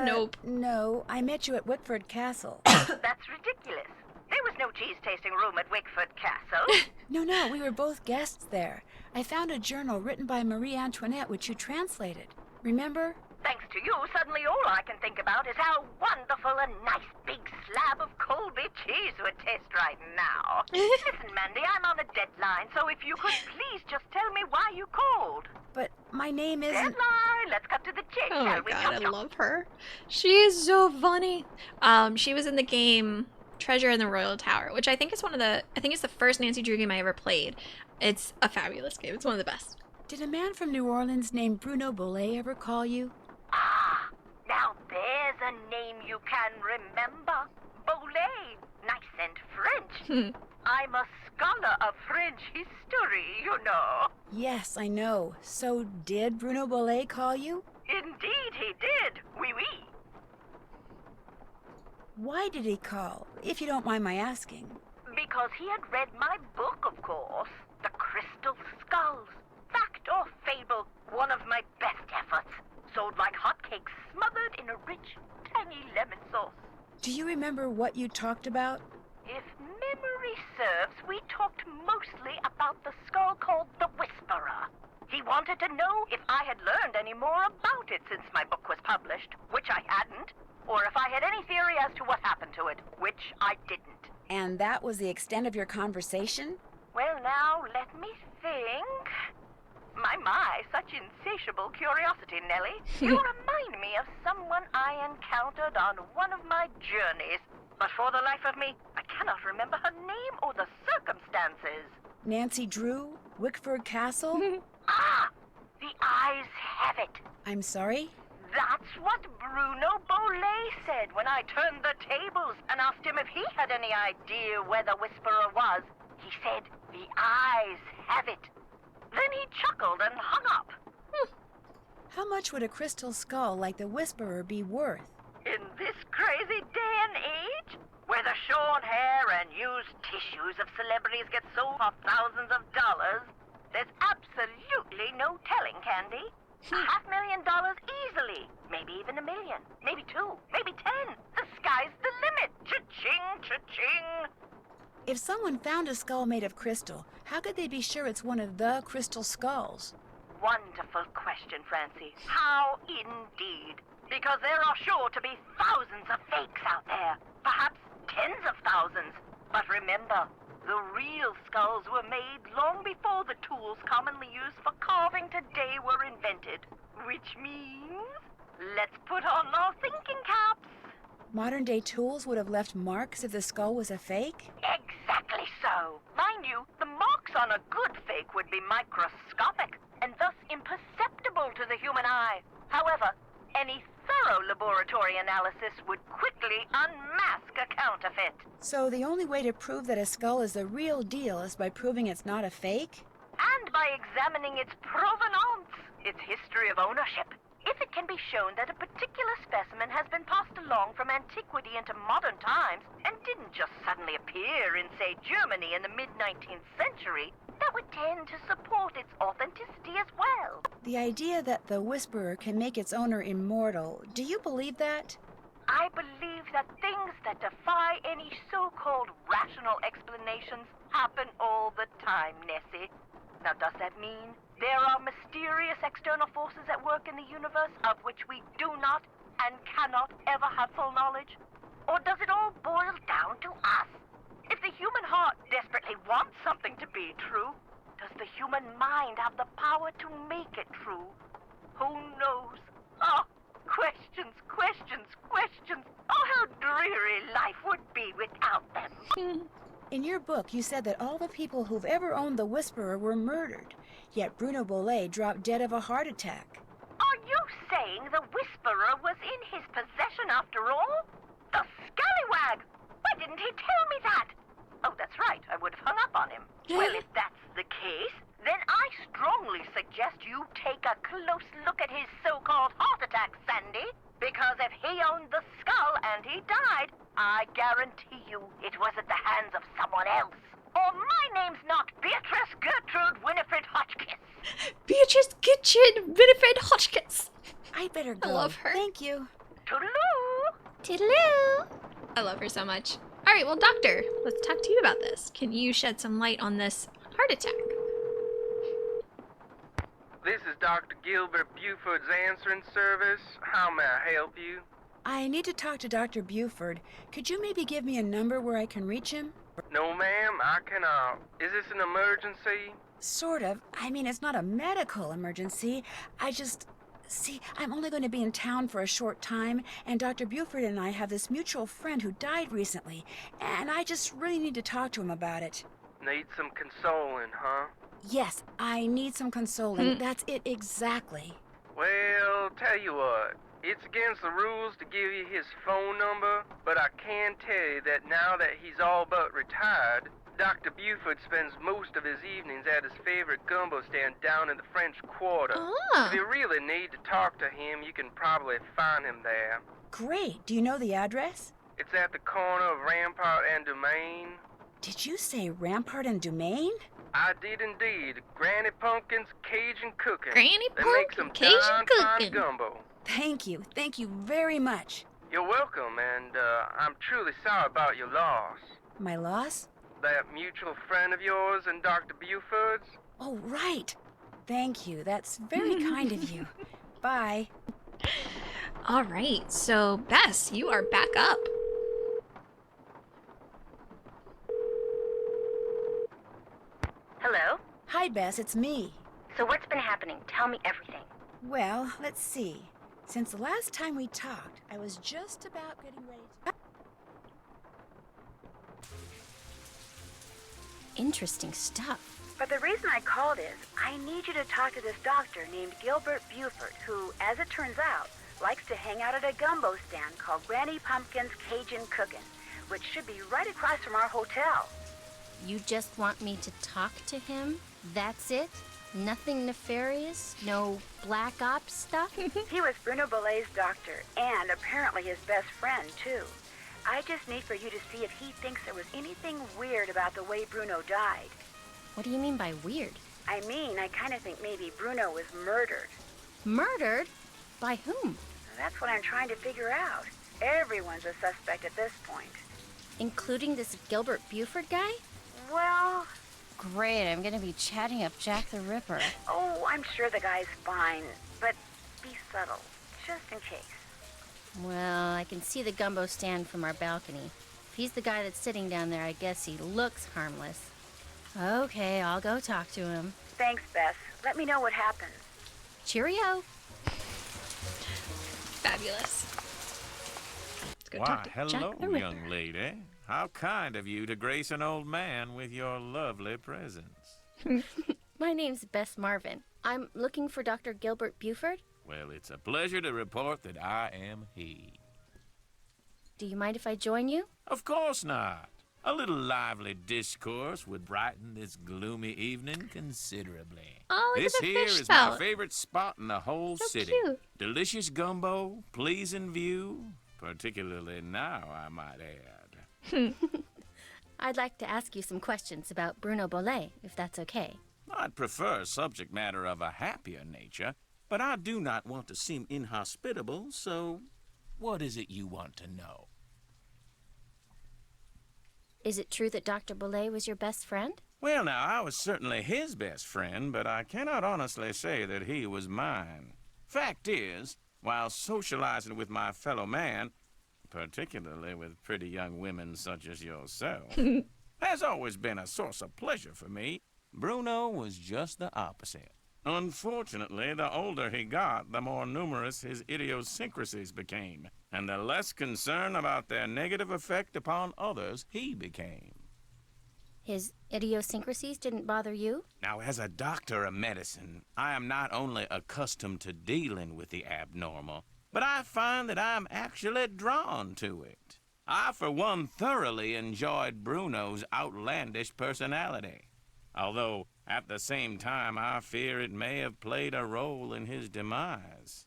Nope. No, I met you at Wickford Castle. That's ridiculous. There was no cheese tasting room at Wickford Castle. No, we were both guests there. I found a journal written by Marie Antoinette which you translated. Remember? Thanks to you, suddenly all I can think about is how wonderful a nice big slab of Colby cheese would taste right now. Listen, Mandy, I'm on a deadline, so if you could please just tell me why you called. But my name isn't... Deadline! Let's cut to the chase, Oh my shall we? god, I love her. She is so funny. She was in the game Treasure in the Royal Tower, which I think is I think it's the first Nancy Drew game I ever played. It's a fabulous game. It's one of the best. Did a man from New Orleans named Bruno Bollet ever call you? Ah, now there's a name you can remember. Bollet. Nice and French. I'm a scholar of French history, you know. Yes, I know. So did Bruno Bollet call you? Indeed he did. Oui, oui. Why did he call, if you don't mind my asking? Because he had read my book, of course. The Crystal Skulls. Fact or fable, one of my best efforts. Sold like hotcakes, smothered in a rich, tangy lemon sauce. Do you remember what you talked about? If memory serves, we talked mostly about the skull called the Whisperer. He wanted to know if I had learned any more about it since my book was published, which I hadn't, or if I had any theory as to what happened to it, which I didn't. And that was the extent of your conversation? Well, now, let me think. My, such insatiable curiosity, Nellie. You remind me of someone I encountered on one of my journeys. But for the life of me, I cannot remember her name or the circumstances. Nancy Drew? Wickford Castle? Ah! The eyes have it. I'm sorry? That's what Bruno Bollet said when I turned the tables and asked him if he had any idea where the Whisperer was. He said, the eyes have it. Then he chuckled and hung up. How much would a crystal skull like the Whisperer be worth? In this crazy day and age, where the shorn hair and used tissues of celebrities get sold for thousands of dollars, there's absolutely no telling, Candy. $500,000 easily. Maybe even $1 million. Maybe 2. Maybe 10. The sky's the limit. Cha-ching, cha-ching. If someone found a skull made of crystal, how could they be sure it's one of the crystal skulls? Wonderful question, Francie. How indeed? Because there are sure to be thousands of fakes out there. Perhaps tens of thousands. But remember, the real skulls were made long before the tools commonly used for carving today were invented. Which means, let's put on our thinking caps. Modern-day tools would have left marks if the skull was a fake? Exactly so. Mind you, the marks on a good fake would be microscopic and thus imperceptible to the human eye. However, any thorough laboratory analysis would quickly unmask a counterfeit. So the only way to prove that a skull is the real deal is by proving it's not a fake? And by examining its provenance, its history of ownership. If it can be shown that a particular specimen has been passed along from antiquity into modern times and didn't just suddenly appear in, say, Germany in the mid-19th century, that would tend to support its authenticity as well. The idea that the Whisperer can make its owner immortal, do you believe that? I believe that things that defy any so-called rational explanations happen all the time, Nessie. Now, does that mean there are mysterious external forces at work in the universe of which we do not and cannot ever have full knowledge? Or does it all boil down to us? If the human heart desperately wants something to be true, does the human mind have the power to make it true? Who knows? Oh, questions, questions, questions. Oh, how dreary life would be without them. In your book, you said that all the people who've ever owned the Whisperer were murdered, yet Bruno Bollet dropped dead of a heart attack. Are you saying the Whisperer was in his possession after all? The scallywag! Why didn't he tell me that? Oh, that's right, I would have hung up on him. Well, if that's the case, then I strongly suggest you take a close look at his so-called heart attack, Sandy. Because if he owned the skull and he died, I guarantee you it was at the hands of someone else. Or my name's not Beatrice Gertrude Winifred Hotchkiss. Beatrice Kitchen, Winifred Hotchkiss. I better go. I love her. Thank you. Toodaloo! Toodaloo! I love her so much. All right, well, doctor, let's talk to you about this. Can you shed some light on this heart attack? This is Dr. Gilbert Buford's answering service. How may I help you? I need to talk to Dr. Buford. Could you maybe give me a number where I can reach him? No, ma'am, I cannot. Is this an emergency? Sort of. I mean, it's not a medical emergency. See, I'm only going to be in town for a short time, and Dr. Buford and I have this mutual friend who died recently, and I just really need to talk to him about it. Need some consoling, huh? Yes, I need some consoling. That's it exactly. Well, tell you what. It's against the rules to give you his phone number, but I can tell you that now that he's all but retired, Dr. Buford spends most of his evenings at his favorite gumbo stand down in the French Quarter. Ah. If you really need to talk to him, you can probably find him there. Great. Do you know the address? It's at the corner of Rampart and Domain. Did you say Rampart and Domain? I did indeed. Granny Pumpkin's Cajun Cooking. Granny They make some Pumpkin, Cajun darn fine cooking. gumbo. Thank you. Thank you very much. You're welcome, and I'm truly sorry about your loss. My loss? That mutual friend of yours and Dr. Buford's? Oh, right. Thank you. That's very kind of you. Bye. All right, so Bess, you are back up. Hello? Hi, Bess. It's me. So what's been happening? Tell me everything. Well, let's see. Since the last time we talked, I was just about getting ready to... Interesting stuff. But the reason I called is I need you to talk to this doctor named Gilbert Buford, who, as it turns out, likes to hang out at a gumbo stand called Granny Pumpkin's Cajun Cookin', which should be right across from our hotel. You just want me to talk to him? That's it? Nothing nefarious? No black ops stuff? He was Bruno Bolet's doctor, and apparently his best friend, too. I just need for you to see if he thinks there was anything weird about the way Bruno died. What do you mean by weird? I mean, I kind of think maybe Bruno was murdered. Murdered? By whom? That's what I'm trying to figure out. Everyone's a suspect at this point. Including this Gilbert Buford guy? Well, Great, I'm gonna be chatting up Jack the Ripper. oh, I'm sure the guy's fine, but be subtle, just in case. Well, I can see the gumbo stand from our balcony. If he's the guy that's sitting down there, I guess he looks harmless. Okay, I'll go talk to him. Thanks, Bess. Let me know what happens. Cheerio. Fabulous. Let's go Why, talk to hello, Jack the Ripper. young lady. How kind of you to grace an old man with your lovely presence. My name's Bess Marvin. I'm looking for Dr. Gilbert Buford. Well, it's a pleasure to report that I am he. Do you mind if I join you? Of course not. A little lively discourse would brighten this gloomy evening considerably. Oh, look This at the here fish is spout. my favorite spot in the whole So city. cute. Delicious gumbo, pleasing view, particularly now, I might add. I'd like to ask you some questions about Bruno Bolet, if that's okay. I'd prefer subject matter of a happier nature, but I do not want to seem inhospitable, so what is it you want to know? Is it true that Dr. Bolet was your best friend? Well, now, I was certainly his best friend, but I cannot honestly say that he was mine. Fact is, while socializing with my fellow man, particularly with pretty young women such as yourself, has always been a source of pleasure for me, Bruno was just the opposite. Unfortunately, the older he got, the more numerous his idiosyncrasies became, and the less concerned about their negative effect upon others he became. His idiosyncrasies didn't bother you? Now, as a doctor of medicine, I am not only accustomed to dealing with the abnormal, but I find that I'm actually drawn to it. I, for one, thoroughly enjoyed Bruno's outlandish personality, although at the same time I fear it may have played a role in his demise.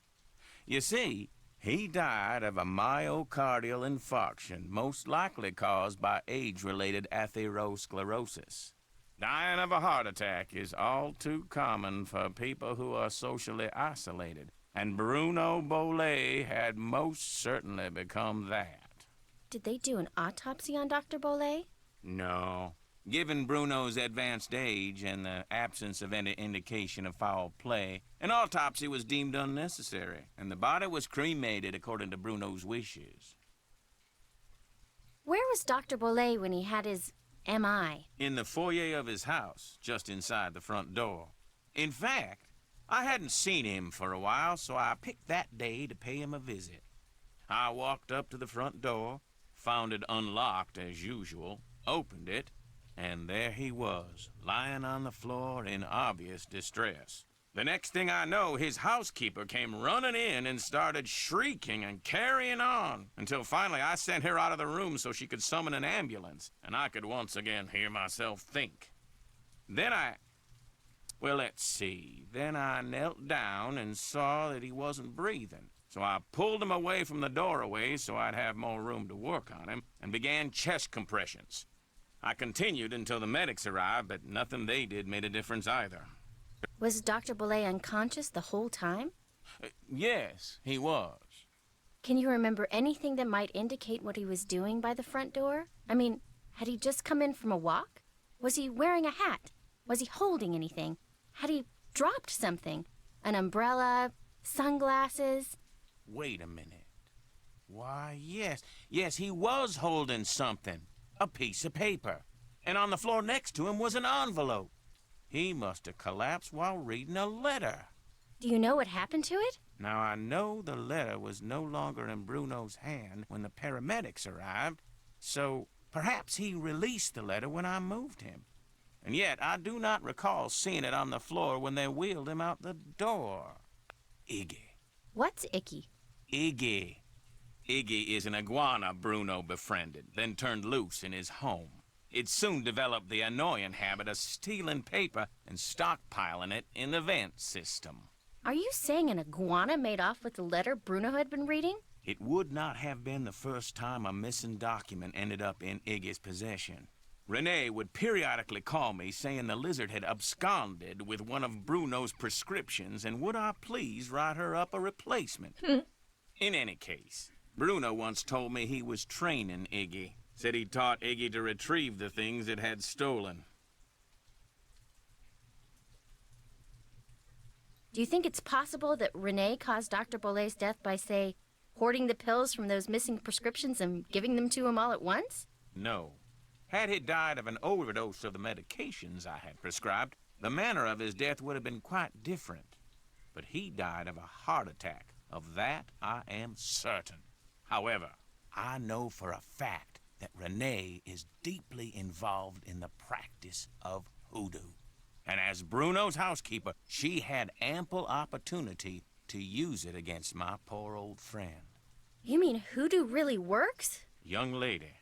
You see, he died of a myocardial infarction, most likely caused by age-related atherosclerosis. Dying of a heart attack is all too common for people who are socially isolated, and Bruno Bolet had most certainly become that. Did they do an autopsy on Dr. Bolet? No. Given Bruno's advanced age and the absence of any indication of foul play, an autopsy was deemed unnecessary, and the body was cremated according to Bruno's wishes. Where was Dr. Bolet when he had his MI? In the foyer of his house, just inside the front door. In fact, I hadn't seen him for a while, so I picked that day to pay him a visit. I walked up to the front door, found it unlocked as usual, opened it, and there he was, lying on the floor in obvious distress. The next thing I know, his housekeeper came running in and started shrieking and carrying on until finally I sent her out of the room so she could summon an ambulance and I could once again hear myself think. Well, let's see. Then I knelt down and saw that he wasn't breathing. So I pulled him away from the doorway so I'd have more room to work on him and began chest compressions. I continued until the medics arrived, but nothing they did made a difference either. Was Dr. Boulay unconscious the whole time? Yes, he was. Can you remember anything that might indicate what he was doing by the front door? I mean, had he just come in from a walk? Was he wearing a hat? Was he holding anything? Had he dropped something? An umbrella? Sunglasses? Wait a minute. Why, yes. Yes, he was holding something. A piece of paper. And on the floor next to him was an envelope. He must have collapsed while reading a letter. Do you know what happened to it? Now, I know the letter was no longer in Bruno's hand when the paramedics arrived, so perhaps he released the letter when I moved him. And yet, I do not recall seeing it on the floor when they wheeled him out the door. Iggy. What's Icky? Iggy. Iggy is an iguana Bruno befriended, then turned loose in his home. It soon developed the annoying habit of stealing paper and stockpiling it in the vent system. Are you saying an iguana made off with the letter Bruno had been reading? It would not have been the first time a missing document ended up in Iggy's possession. Renee would periodically call me saying the lizard had absconded with one of Bruno's prescriptions and would I please write her up a replacement. In any case, Bruno once told me he was training Iggy. Said he taught Iggy to retrieve the things it had stolen. Do you think it's possible that Renee caused Dr. Boulay's death by, say, hoarding the pills from those missing prescriptions and giving them to him all at once? No. Had he died of an overdose of the medications I had prescribed, the manner of his death would have been quite different. But he died of a heart attack. Of that I am certain. However, I know for a fact that Renee is deeply involved in the practice of hoodoo. And as Bruno's housekeeper, she had ample opportunity to use it against my poor old friend. You mean hoodoo really works? Young lady,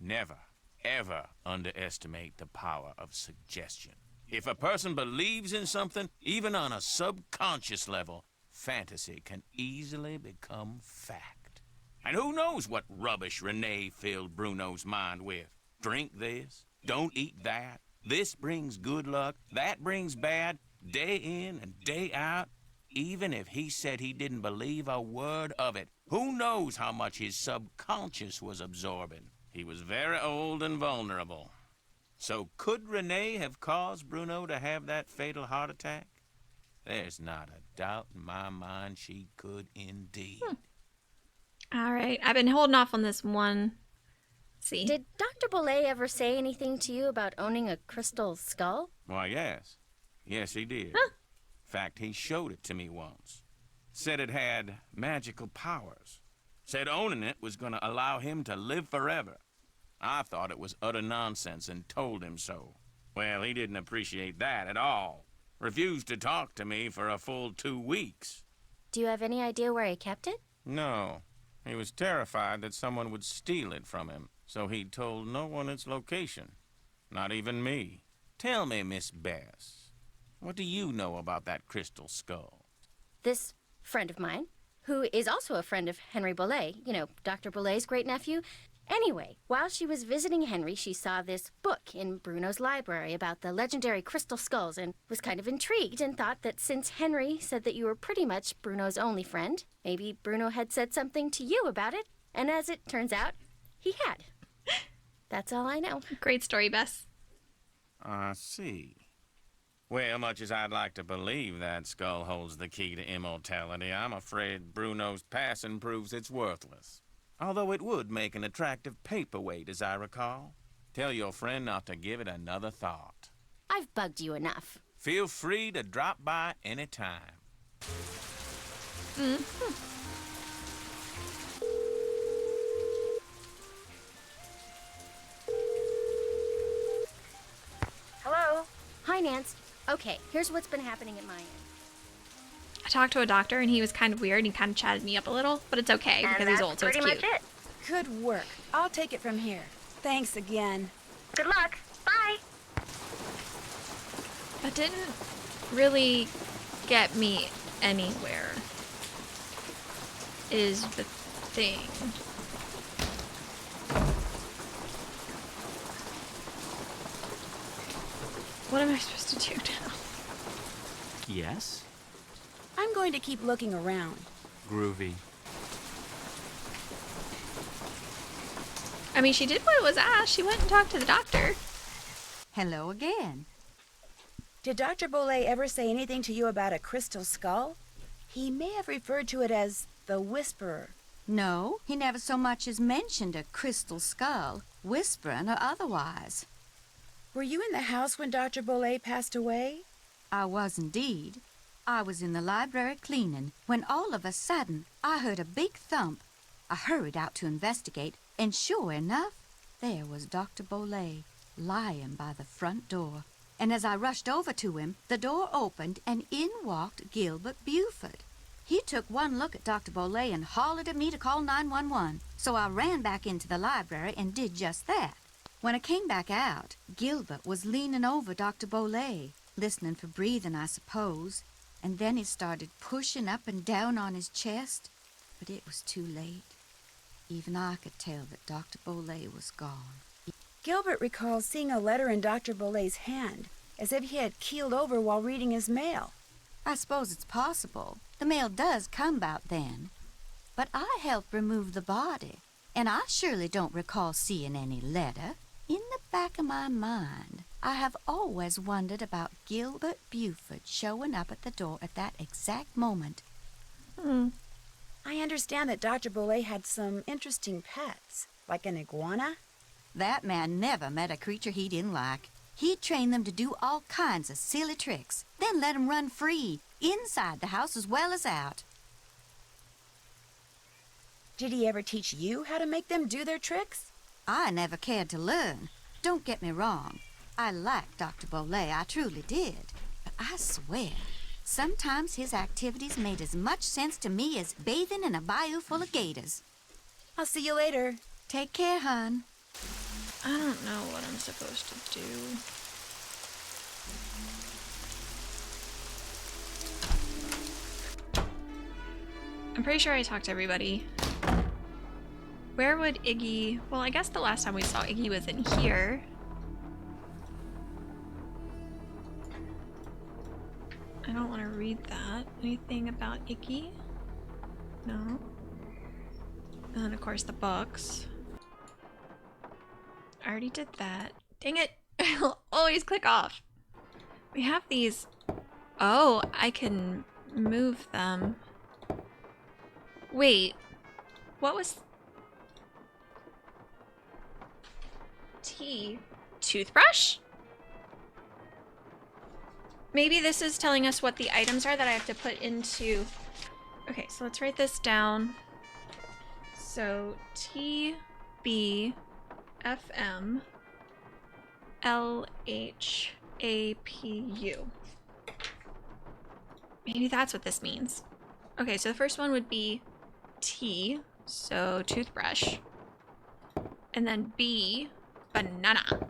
never, ever underestimate the power of suggestion. If a person believes in something, even on a subconscious level, fantasy can easily become fact. And who knows what rubbish Renee filled Bruno's mind with? Drink this, don't eat that, this brings good luck, that brings bad, day in and day out. Even if he said he didn't believe a word of it, who knows how much his subconscious was absorbing? He was very old and vulnerable. So could Renee have caused Bruno to have that fatal heart attack? There's not a doubt in my mind she could indeed. All right, I've been holding off on this one. Let's see. Did Dr. Boulay ever say anything to you about owning a crystal skull? Why, yes. Yes, he did. Huh. In fact, he showed it to me once. Said it had magical powers. Said owning it was going to allow him to live forever. I thought it was utter nonsense and told him so. Well, he didn't appreciate that at all. Refused to talk to me for a full 2 weeks. Do you have any idea where he kept it? No. He was terrified that someone would steal it from him, so he told no one its location. Not even me. Tell me, Miss Bess, what do you know about that crystal skull? This friend of mine, who is also a friend of Henry Boulay, you know, Dr. Boulay's great-nephew. Anyway, while she was visiting Henry, she saw this book in Bruno's library about the legendary crystal skulls and was kind of intrigued and thought that since Henry said that you were pretty much Bruno's only friend, maybe Bruno had said something to you about it, and as it turns out, he had. That's all I know. Great story, Bess. I see. Well, much as I'd like to believe that skull holds the key to immortality, I'm afraid Bruno's passing proves it's worthless. Although it would make an attractive paperweight, as I recall. Tell your friend not to give it another thought. I've bugged you enough. Feel free to drop by any time. Hello? Hi, Nance. Okay, here's what's been happening at my end. talked to a doctor and he was kind of weird and he kind of chatted me up a little, but it's okay because he's old, so it's cute. Much it. Good work. I'll take it from here. Thanks again. Good luck. Bye. That didn't really get me anywhere, is the thing. What am I supposed to do now? Yes? I'm going to keep looking around. Groovy. I mean, she did what was asked. She went and talked to the doctor. Hello again. Did Dr. Bolet ever say anything to you about a crystal skull? He may have referred to it as the Whisperer. No, he never so much as mentioned a crystal skull, whispering or otherwise. Were you in the house when Dr. Bolet passed away? I was indeed. I was in the library cleaning when all of a sudden I heard a big thump. I hurried out to investigate, and sure enough, there was Dr. Bolet lying by the front door. And as I rushed over to him, the door opened and in walked Gilbert Buford. He took one look at Dr. Bolet and hollered at me to call 911, so I ran back into the library and did just that. When I came back out, Gilbert was leaning over Dr. Bolet, listening for breathing, I suppose, and then he started pushing up and down on his chest, but it was too late. Even I could tell that Dr. Bolet was gone. Gilbert recalls seeing a letter in Dr. Bolet's hand, as if he had keeled over while reading his mail. I suppose it's possible. The mail does come about then. But I helped remove the body, and I surely don't recall seeing any letter. In the back of my mind, I have always wondered about Gilbert Buford showing up at the door at that exact moment. I understand that Dr. Bolet had some interesting pets, like an iguana. That man never met a creature he didn't like. He'd train them to do all kinds of silly tricks, then let them run free, inside the house as well as out. Did he ever teach you how to make them do their tricks? I never cared to learn. Don't get me wrong. I liked Dr. Bolet, I truly did. But I swear, sometimes his activities made as much sense to me as bathing in a bayou full of gators. I'll see you later. Take care, hon. I don't know what I'm supposed to do. I'm pretty sure I talked to everybody. Where would Iggy... Well, I guess the last time we saw Iggy was in here. I don't want to read that. Anything about Iggy? No. And then, of course, the books. I already did that. Dang it! I'll always click off. We have these... Oh, I can move them. Wait. What was... T? Toothbrush? Maybe this is telling us what the items are that I have to put into... Okay, so let's write this down. So, T, B, FM, L, H, A, P, U. Maybe that's what this means. Okay, so the first one would be T, so toothbrush. And then B, banana.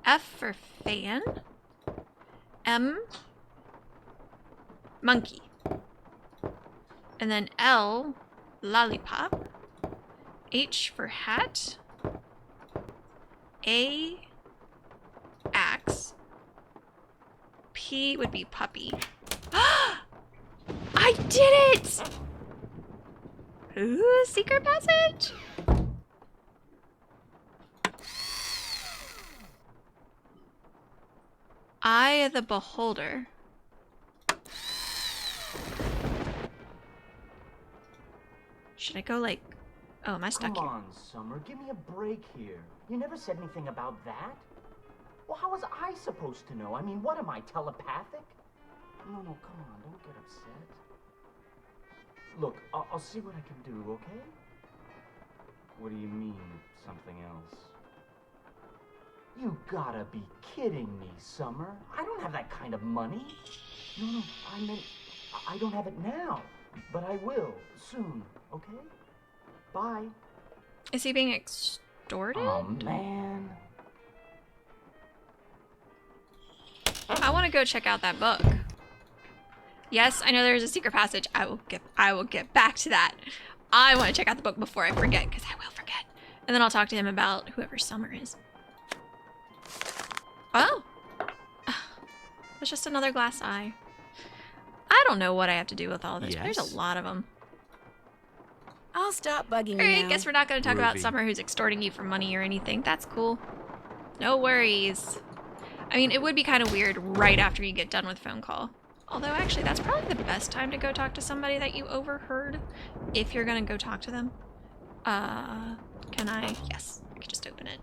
F for fan. M, monkey. And then L, lollipop. H for hat. A, axe. P would be puppy. I did it! Ooh, secret passage? Eye of the Beholder. Should I go like... Oh, am I stuck Come here? on, Summer, give me a break here. You never said anything about that. Well, how was I supposed to know? I mean, what am I, telepathic? No, come on, don't get upset. Look, I'll see what I can do, okay? What do you mean, something else? You gotta be kidding me, Summer. I don't have that kind of money. No, I meant I don't have it now, but I will soon, okay? Bye. Is he being extorted? Oh, man. I want to go check out that book. Yes, I know there's a secret passage. I will get back to that. I want to check out the book before I forget, because I will forget. And then I'll talk to him about whoever Summer is. Oh. It's just another glass eye. I don't know what I have to do with all this. Yes? There's a lot of them. I'll stop bugging you Alright, now. guess we're not going to talk about Ruby. Summer who's extorting you for money or anything. That's cool. No worries. I mean, it would be kind of weird right after you get done with phone call. Although, actually, that's probably the best time to go talk to somebody that you overheard if you're going to go talk to them. Can I? Yes, I can just open it.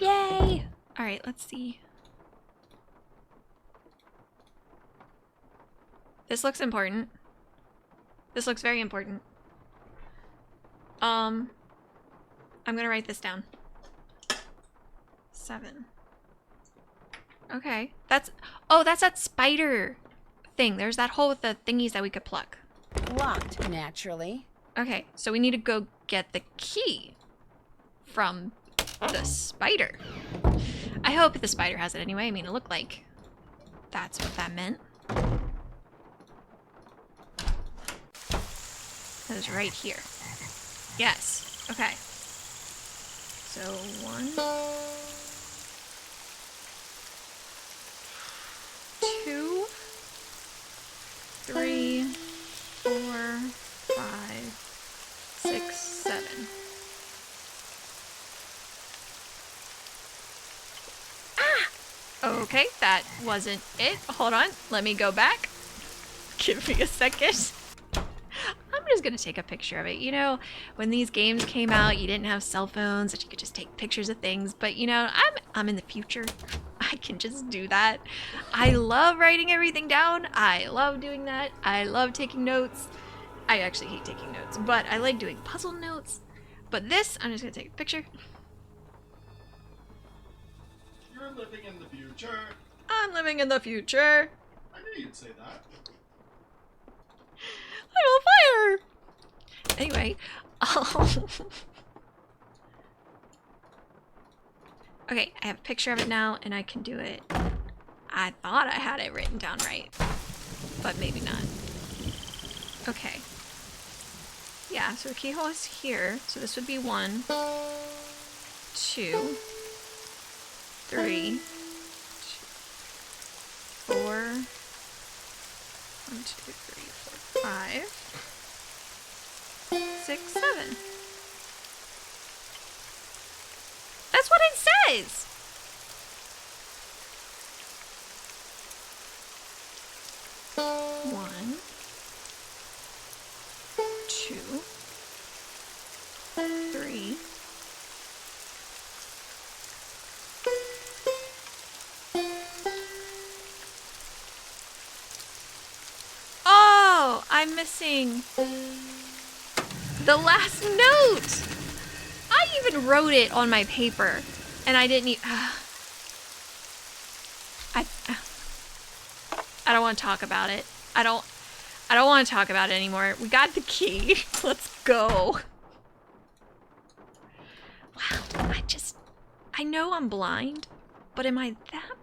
Yay! Alright, let's see. This looks important. This looks very important. I'm gonna write this down. 7. Okay, that's that spider thing. There's that hole with the thingies that we could pluck. Locked, naturally. Okay, so we need to go get the key from the spider. I hope the spider has it anyway. I mean, it looked like that's what that meant. That was right here. Yes. Okay. So 1, 2, 3, 4, 5, 6, 7. Okay, that wasn't it. Hold on. Let me go back. Give me a second. I'm just gonna take a picture of it. You know, when these games came out, you didn't have cell phones that you could just take pictures of things. But you know, I'm in the future. I can just do that. I love writing everything down. I love doing that. I love taking notes. I actually hate taking notes, but I like doing puzzle notes. But this, I'm just gonna take a picture. You're living in the future. I'm living in the future. I knew you'd say that. I'm on fire! Anyway, okay, I have a picture of it now, and I can do it. I thought I had it written down right, but maybe not. Okay. Yeah, so the keyhole is here, so this would be 1, 2, 3, 4, 1, 2, 3, 4, 5, 6, 7. That's what it says! One, 2, 3. Oh, I'm missing the last note. I even wrote it on my paper, and I didn't even. I don't want to talk about it. I don't want to talk about it anymore. We got the key. Let's go. Wow, I know I'm blind, but am I that